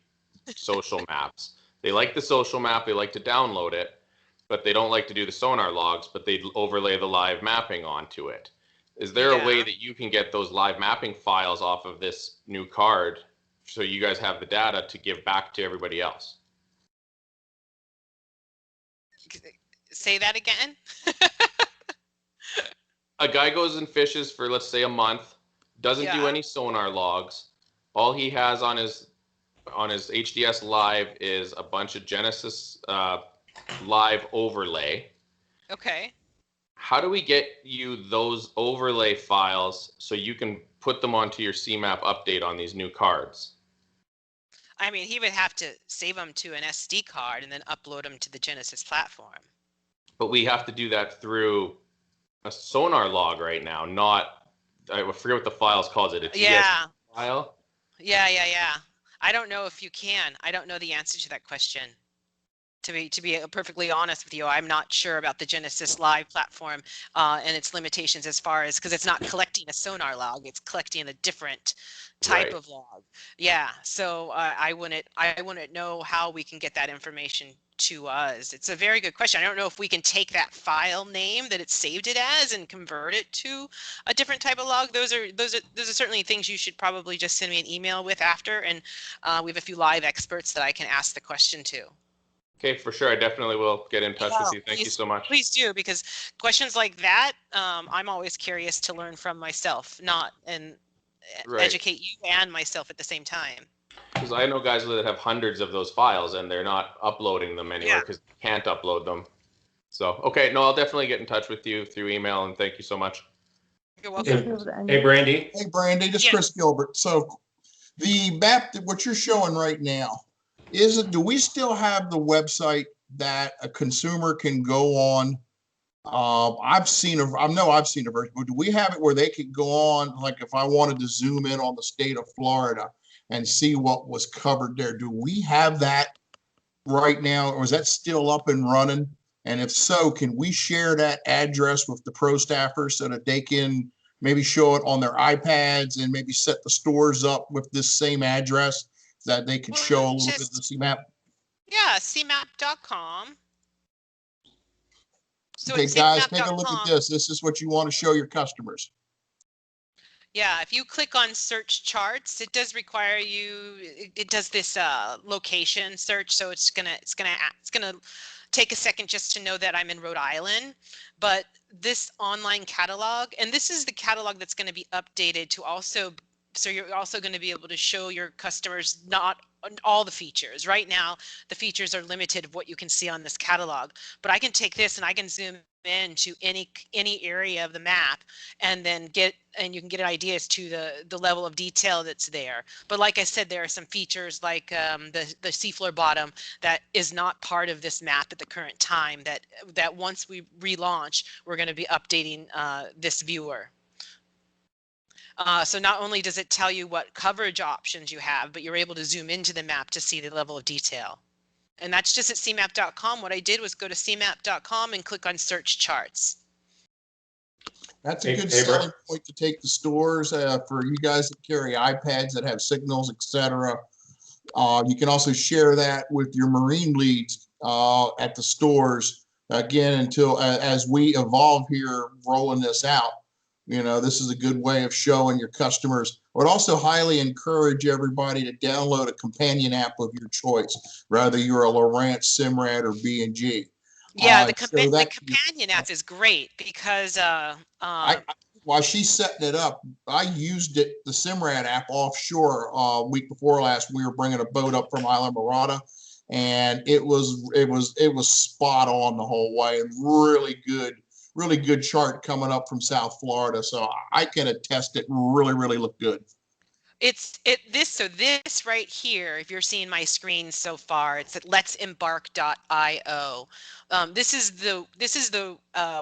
social maps. They like the social map, they like to download it, but they don't like to do the Sonar logs, but they overlay the live mapping onto it. Is there a way that you can get those live mapping files off of this new card so you guys have the data to give back to everybody else? Say that again. A guy goes and fishes for, let's say, a month, doesn't do any Sonar logs. All he has on his on his HDS Live is a bunch of Genesis Live overlay. Okay. How do we get you those overlay files so you can put them onto your CMAP update on these new cards? I mean, he would have to save them to an SD card and then upload them to the Genesis platform. But we have to do that through a sonar log right now, not, I forget what the file's called. Is it a TS Yeah. file? Yeah. I don't know if you can. I don't know the answer to that question. To be perfectly honest with you, I'm not sure about the Genesis Live platform and its limitations as far as, because it's not collecting a sonar log, it's collecting a different type Right. of log. Yeah, so I wouldn't know how we can get that information to us. It's a very good question. I don't know if we can take that file name that it's saved it as and convert it to a different type of log. Those are certainly things you should probably just send me an email with after, and we have a few live experts that I can ask the question to. Okay, for sure. I definitely will get in touch with you. Thank you so much. Please do, because questions like that, I'm always curious to learn from myself, Right. educate you and myself at the same time. Because I know guys that have hundreds of those files and they're not uploading them anywhere because they can't upload them. So, okay, no, I'll definitely get in touch with you through email, and thank you so much. You're welcome. Hey, Brandy. Hey, Brandy, this is Chris Gilbert. So the map that what you're showing right now, do we still have the website that a consumer can go on? I've seen a version, but do we have it where they could go on, like if I wanted to zoom in on the state of Florida and see what was covered there? Do we have that right now, or is that still up and running? And if so, can we share that address with the pro staffers so that they can maybe show it on their iPads and maybe set the stores up with this same address that they could show a little bit of the CMAP? Yeah, CMAP.com. So Okay, guys, take a look at this. This is what you want to show your customers. Yeah, if you click on search charts, it does require you, it does this location search, so it's gonna take a second just to know that I'm in Rhode Island. But this online catalog, and this is the catalog that's going to be updated to also, so you're also going to be able to show your customers not all the features. Right now, the features are limited of what you can see on this catalog, but I can take this and I can zoom into any area of the map and then you can get an idea as to the level of detail that's there. But like I said, there are some features like the seafloor bottom that is not part of this map at the current time that once we relaunch, we're going to be updating this viewer. So not only does it tell you what coverage options you have, but you're able to zoom into the map to see the level of detail. And that's just at CMAP.com. What I did was go to CMAP.com and click on search charts. That's a good selling point to take the stores for you guys that carry iPads that have signals, etc. You can also share that with your marine leads at the stores. Again, until as we evolve here, rolling this out, this is a good way of showing your customers. I would also highly encourage everybody to download a companion app of your choice, whether you're a Lowrance, Simrad, or B&G. Yeah, the companion app is great because while she's setting it up, I used the Simrad app offshore week before last. We were bringing a boat up from Isla Morada, and it was spot on the whole way, and really good chart coming up from South Florida. So I can attest it really looked good. This right here, if you're seeing my screen so far, it's at let'sembark.io. This is the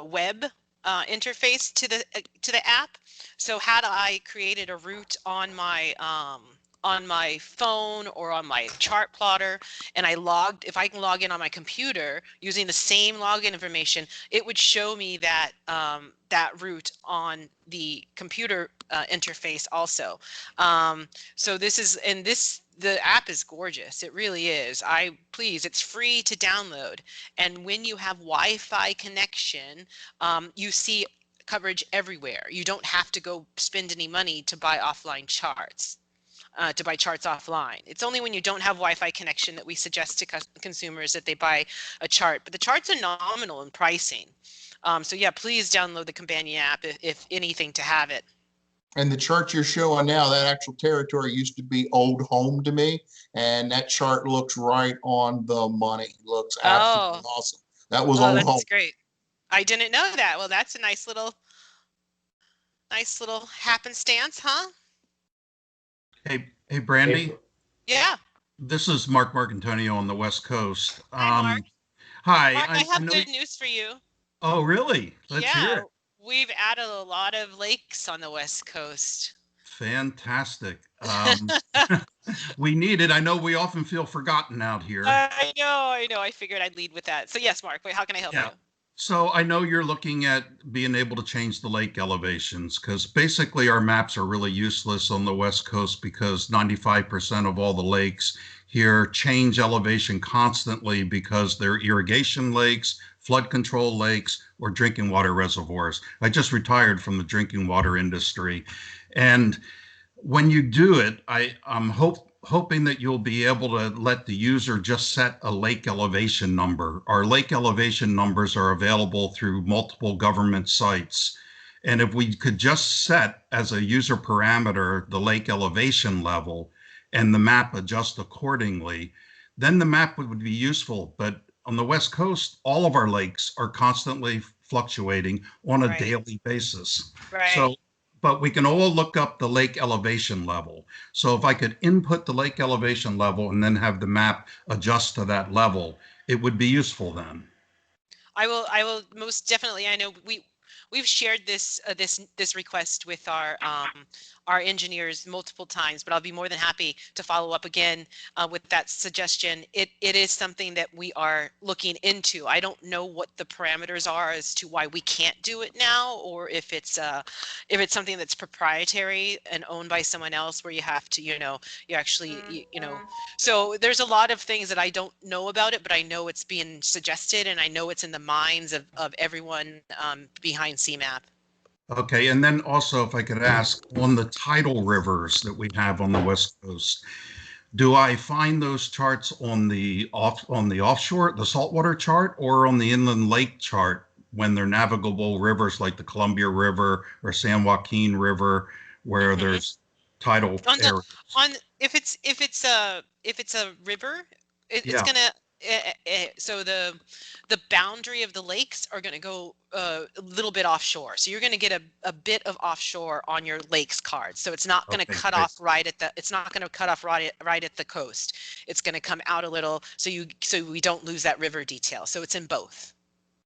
web interface to the app. So had I created a route on my phone or on my chart plotter, and if I can log in on my computer using the same login information, it would show me that that route on the computer interface also. So the app is gorgeous. It really is. It's free to download. And when you have Wi-Fi connection, you see coverage everywhere. You don't have to go spend any money to buy offline charts. To buy charts offline. It's only when you don't have Wi-Fi connection that we suggest to consumers that they buy a chart. But the charts are nominal in pricing. So yeah, please download the companion app if anything to have it. And the chart you're showing now, that actual territory used to be old home to me. And that chart looks right on the money. Looks absolutely Oh, awesome. That was oh, old home. that's great. I didn't know that. Well, that's a nice little happenstance, huh? Hey, Brandy. Yeah. This is Mark Marcantonio on the West Coast. Hi, Mark. Hi. Mark, I I have know. good news for you. Oh, really? Let's hear Yeah, it. we've added a lot of lakes on the West Coast. Fantastic. We need it. I know we often feel forgotten out here. I know. I figured I'd lead with that. So yes, Mark, wait, how can I help you? So I know you're looking at being able to change the lake elevations because basically our maps are really useless on the West Coast because 95% of all the lakes here change elevation constantly because they're irrigation lakes, flood control lakes, or drinking water reservoirs. I just retired from the drinking water industry. And when you do it, I'm hoping that you'll be able to let the user just set a lake elevation number. Our lake elevation numbers are available through multiple government sites. And if we could just set as a user parameter the lake elevation level and the map adjust accordingly, then the map would be useful. But on the West Coast, all of our lakes are constantly fluctuating on a daily basis. So but we can all look up the lake elevation level. So if I could input the lake elevation level and then have the map adjust to that level, it would be useful then. I will most definitely. I know we've shared this this request with our engineers multiple times, but I'll be more than happy to follow up again with that suggestion. It is something that we are looking into. I don't know what the parameters are as to why we can't do it now, or if it's something that's proprietary and owned by someone else, where you have to, you actually, So there's a lot of things that I don't know about it, but I know it's being suggested, and I know it's in the minds of everyone behind CMAP. Okay, and then also if I could ask, on the tidal rivers that we have on the West Coast, do I find those charts on the offshore, the saltwater chart, or on the inland lake chart when they're navigable rivers like the Columbia River or San Joaquin River, where there's tidal areas? If it's a river, it's gonna so the boundary of the lakes are going to go a little bit offshore. So you're going to get a bit of offshore on your lakes card. So it's not going to cut off right at the coast. It's going to come out a little so we don't lose that river detail. So it's in both.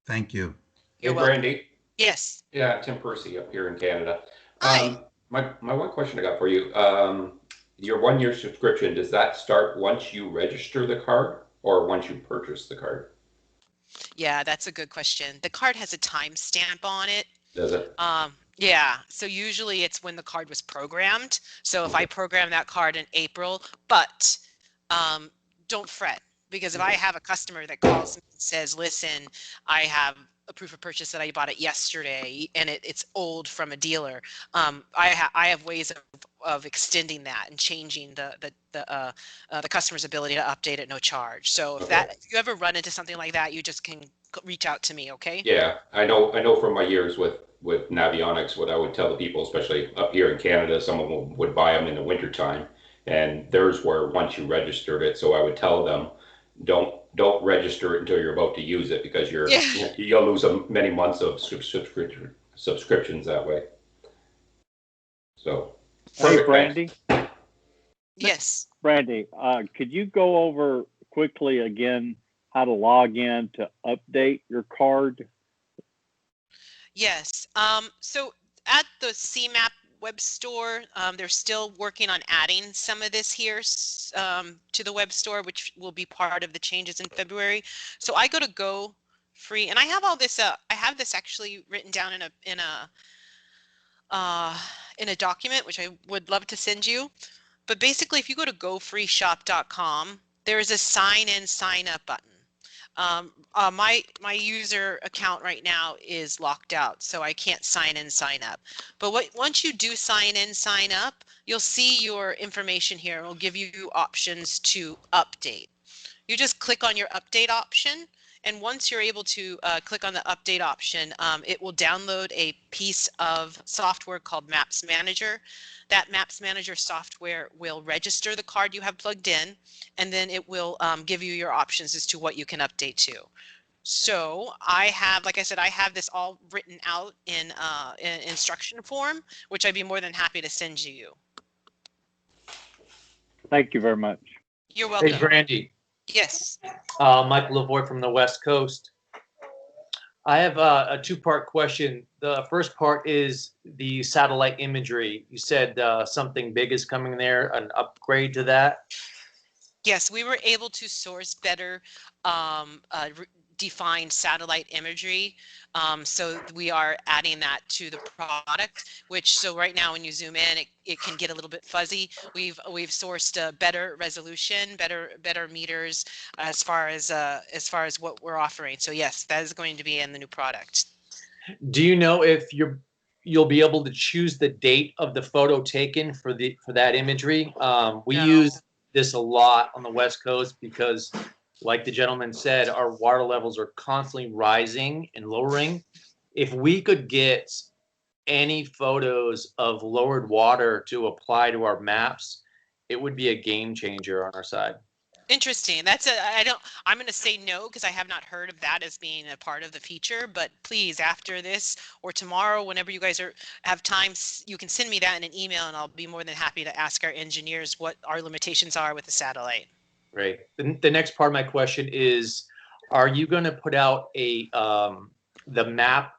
Thank you. You're welcome. Brandy. Yes. Yeah, Tim Percy up here in Canada. Hi. My one question I got for you. Your 1-year subscription, does that start once you register the card or once you purchase the card? Yeah, that's a good question. The card has a timestamp on it. Does it? Yeah. So usually it's when the card was programmed. So if I program that card in April, but don't fret, because if I have a customer that calls me and says, listen, I have a proof of purchase that I bought it yesterday and it's old from a dealer, I have ways of extending that and changing the customer's ability to update at no charge. So if you ever run into something like that, you just can reach out to me. Okay. Yeah, I know from my years with Navionics, what I would tell the people, especially up here in Canada, some of them would buy them in the wintertime, and theirs were once you registered it. So I would tell them, don't register it until you're about to use it, because you'll lose many months of subscriptions that way. So, hey, Brandy. Yes. Brandy, could you go over quickly again how to log in to update your card? Yes. So at the CMAP web store, they're still working on adding some of this here to the web store, which will be part of the changes in February. So I go to Go Free, and I have all this. I have this actually written down in a document, which I would love to send you. But basically, if you go to gofreeshop.com, there is a sign in, sign up button. My user account right now is locked out, so I can't sign in, sign up. But once you do sign in, sign up, you'll see your information here. It will give you options to update. You just click on your update option, And once you're able to click on the update option, it will download a piece of software called Maps Manager. That Maps Manager software will register the card you have plugged in, and then it will give you your options as to what you can update to. So I have, like I said, I have this all written out in instruction form, which I'd be more than happy to send you. Thank you very much. You're welcome. Hey, Brandy. Yes. Michael Lavoie from the West Coast. I have a two-part question. The first part is the satellite imagery. You said something big is coming there, an upgrade to that. Yes, we were able to source better defined satellite imagery. So we are adding that to the product, which so right now when you zoom in, it can get a little bit fuzzy. We've sourced a better resolution, better meters as far as what we're offering. So yes, that is going to be in the new product. Do you know if you'll be able to choose the date of the photo taken for that imagery? We use this a lot on the West Coast because, like the gentleman said, our water levels are constantly rising and lowering. If we could get any photos of lowered water to apply to our maps, it would be a game changer on our side. Interesting. I'm going to say no because I have not heard of that as being a part of the feature, but please, after this or tomorrow, whenever you guys have time, you can send me that in an email and I'll be more than happy to ask our engineers what our limitations are with the satellite. Great. The next part of my question is, are you going to put out the map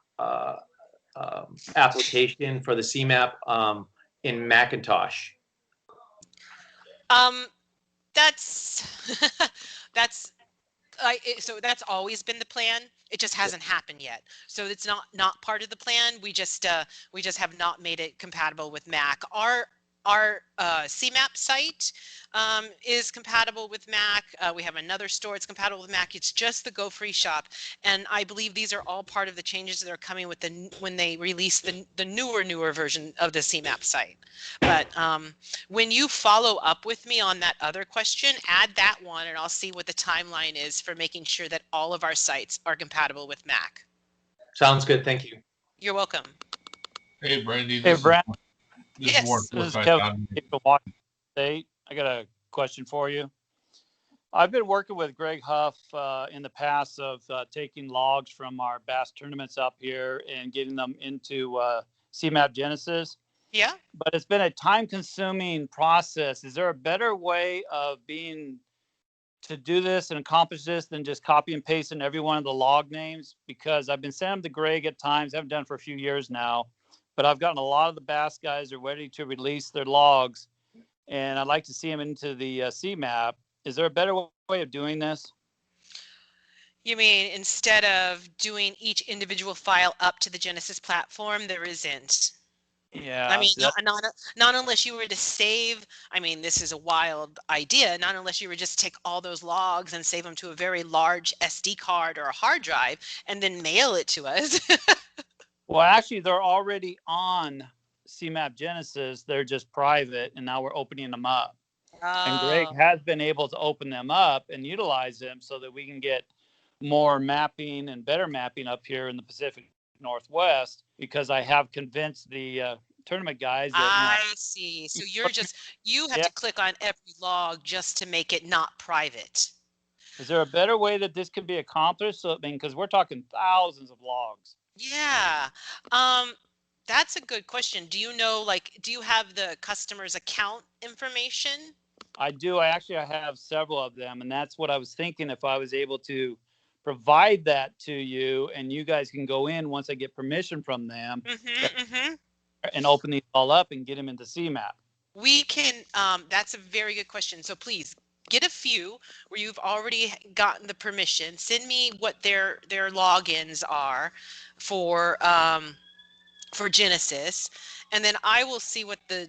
application for the CMAP in Macintosh? So that's always been the plan. It just hasn't happened yet. So it's not part of the plan. We just have not made it compatible with Mac. Our CMAP site is compatible with Mac. We have another store it's compatible with Mac. It's just the Go Free shop, and I believe these are all part of the changes that are coming with when they release the newer version of the CMAP site. But when you follow up with me on that other question, add that one, and I'll see what the timeline is for making sure that all of our sites are compatible with Mac. Sounds good. Thank you. You're welcome. Hey, Brandy. Hey, Brent. Yes. This is Kevin from Washington State. I got a question for you. I've been working with Greg Huff in the past of taking logs from our bass tournaments up here and getting them into CMAP Genesis. Yeah. But it's been a time-consuming process. Is there a better way of to do this and accomplish this than just copy and pasting every one of the log names? Because I've been sending them to Greg at times. I haven't done it for a few years now. But I've gotten a lot of the bass guys are ready to release their logs, and I'd like to see them into the CMAP. Is there a better way of doing this? You mean instead of doing each individual file up to the Genesis platform? There isn't. Yeah. I mean, not unless you were to save. I mean, this is a wild idea. Not unless you were just take all those logs and save them to a very large SD card or a hard drive and then mail it to us. Well, actually, they're already on CMAP Genesis. They're just private, and now we're opening them up. And Greg has been able to open them up and utilize them so that we can get more mapping and better mapping up here in the Pacific Northwest, because I have convinced the tournament guys that, I see. So you have to click on every log just to make it not private. Is there a better way that this could be accomplished? So, I mean, because we're talking thousands of logs. Yeah. That's a good question. Do you know, do you have the customer's account information? I do. I have several of them, and that's what I was thinking. If I was able to provide that to you, and you guys can go in once I get permission from them and open these all up and get them into CMAP. We can. That's a very good question. So please get a few where you've already gotten the permission. Send me what their logins are for Genesis, and then I will see what the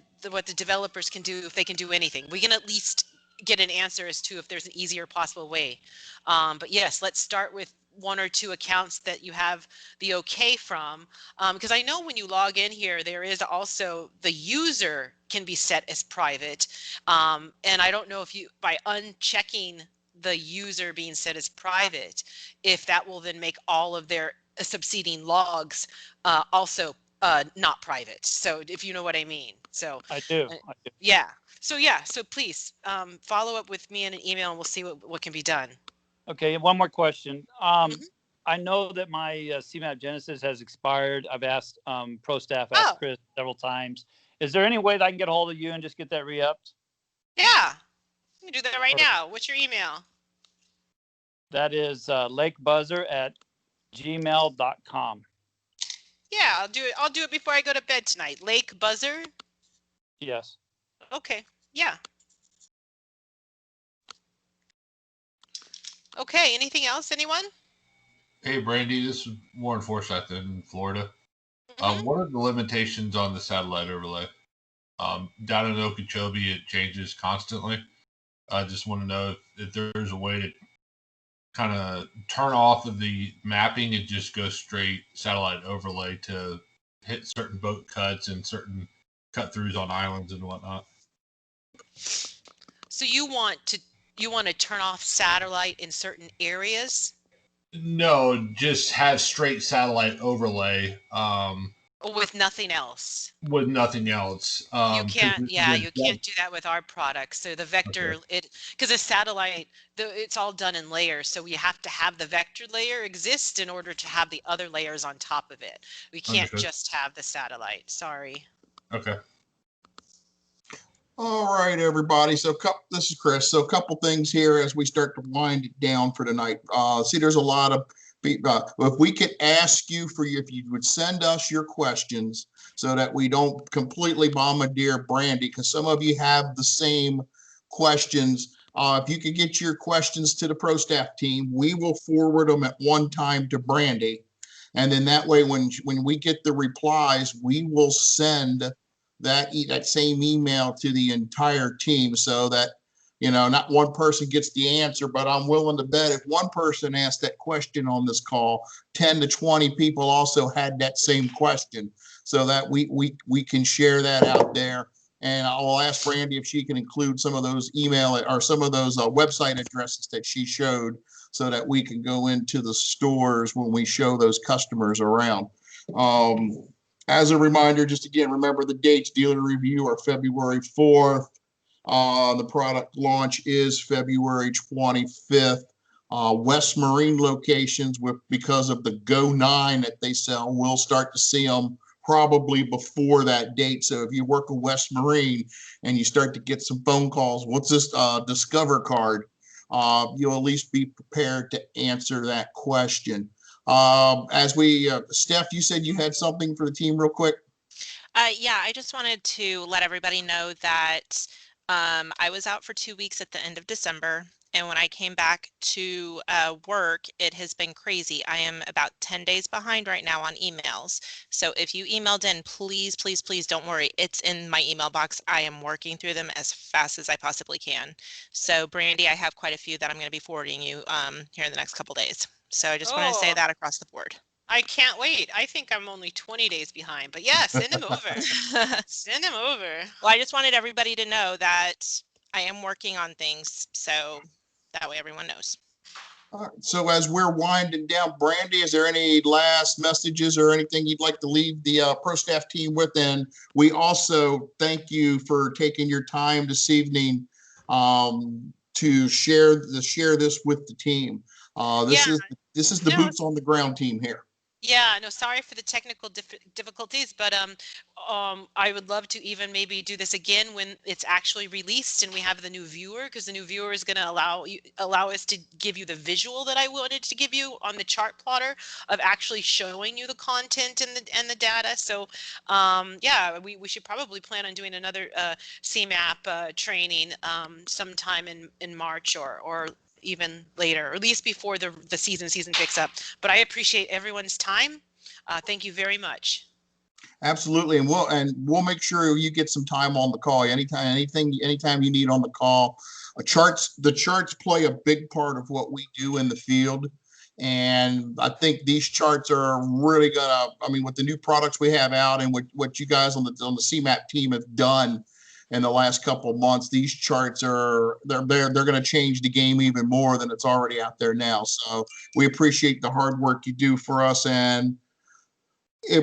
developers can do, if they can do anything. We can at least get an answer as to if there's an easier possible way. But yes, let's start with one or two accounts that you have the okay from, because I know when you log in here, there is also the user can be set as private, and I don't know if you, by unchecking the user being set as private, if that will then make all of their succeeding logs also not private. So if you know what I mean. So I do. yeah. So please follow up with me in an email, and we'll see what can be done. Okay, one more question. I know that my CMAP Genesis has expired. I've asked ProStaff, asked Chris several times. Is there any way that I can get a hold of you and just get that re-upped? Yeah, you can do that right now. What's your email? That is lakebuzzer@gmail.com. Yeah, I'll do it. I'll do it before I go to bed tonight. Lake Buzzer. Yes. Okay. Yeah. Okay. Anything else? Anyone? Hey, Brandy, this is Warren Forsyth in Florida. What are the limitations on the satellite overlay? Down in Okeechobee, it changes constantly. I just want to know if there's a way to kind of turn off of the mapping and just go straight satellite overlay to hit certain boat cuts and certain cut throughs on islands and whatnot. So you want to turn off satellite in certain areas? No, just have straight satellite overlay. With nothing else. With nothing else. You can't. Yeah, you can't do that with our products. So the vector, because a satellite, it's all done in layers. So we have to have the vector layer exist in order to have the other layers on top of it. We can't just have the satellite. Sorry. Okay. All right, everybody. So this is Chris. So a couple things here as we start to wind it down for tonight. See, there's a lot of people. If we could ask you if you would send us your questions so that we don't completely bombardier Brandy, because some of you have the same questions. If you could get your questions to the ProStaff team, we will forward them at one time to Brandy. And then that way, when we get the replies, we will send that same email to the entire team so that, not one person gets the answer, but I'm willing to bet if one person asked that question on this call, 10 to 20 people also had that same question, so that we can share that out there. And I'll ask Brandy if she can include some of those email or some of those website addresses that she showed so that we can go into the stores when we show those customers around. As a reminder, just again, remember the dates. Dealer review are February 4th. The product launch is February 25th. West Marine locations, because of the Go 9 that they sell, we'll start to see them probably before that date. So if you work a West Marine and you start to get some phone calls, what's this Discover card? You'll at least be prepared to answer that question. Steph, you said you had something for the team real quick. Yeah, I just wanted to let everybody know that I was out for 2 weeks at the end of December. And when I came back to work, it has been crazy. I am about 10 days behind right now on emails. So if you emailed in, please, please, please don't worry. It's in my email box. I am working through them as fast as I possibly can. So Brandy, I have quite a few that I'm going to be forwarding you here in the next couple days. So I just wanted to say that across the board. I can't wait. I think I'm only 20 days behind, but yeah, send them over. Send them over. Well, I just wanted everybody to know that I am working on things, so that way everyone knows. All right. So as we're winding down, Brandy, is there any last messages or anything you'd like to leave the ProStaff team with? And we also thank you for taking your time this evening to share this with the team. This is the boots on the ground team here. Yeah, no, sorry for the technical difficulties, but I would love to even maybe do this again when it's actually released and we have the new viewer, because the new viewer is going to allow us to give you the visual that I wanted to give you on the chart plotter of actually showing you the content and the data. So yeah, we should probably plan on doing another CMAP training sometime in March or even later, or at least before the season picks up. But I appreciate everyone's time. Thank you very much. Absolutely, and we'll make sure you get some time on the call. Anytime you need on the call. The charts play a big part of what we do in the field, and I think these charts are really gonna. I mean, with the new products we have out and what you guys on the CMAP team have done, in the last couple of months. These charts they're going to change the game even more than it's already out there now. So we appreciate the hard work you do for us. And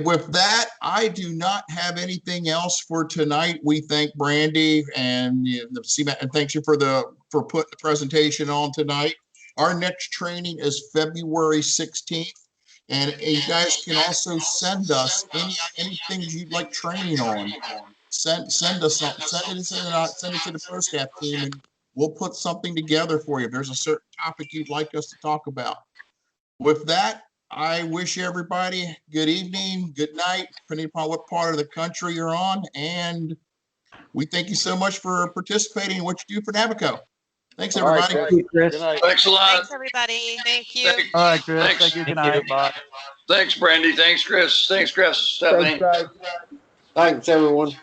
with that, I do not have anything else for tonight. We thank Brandy and the CMAP, and thank you for putting the presentation on tonight. Our next training is February 16th. And you guys can also send us any things you'd like training on. Send us send it to the ProStaff team, and we'll put something together for you if there's a certain topic you'd like us to talk about. With that, I wish everybody good evening, good night, depending upon what part of the country you're on. And we thank you so much for participating in what you do for Navico. Thanks, everybody. All right, Chris. Chris. Thanks a lot. Thanks, everybody. Thank you. Thanks. All right, Chris. Thanks. Thank you. Good night. Bye. Thanks, Brandy. Thanks, Chris. Thanks, Stephanie. Thanks, guys. Thanks, everyone.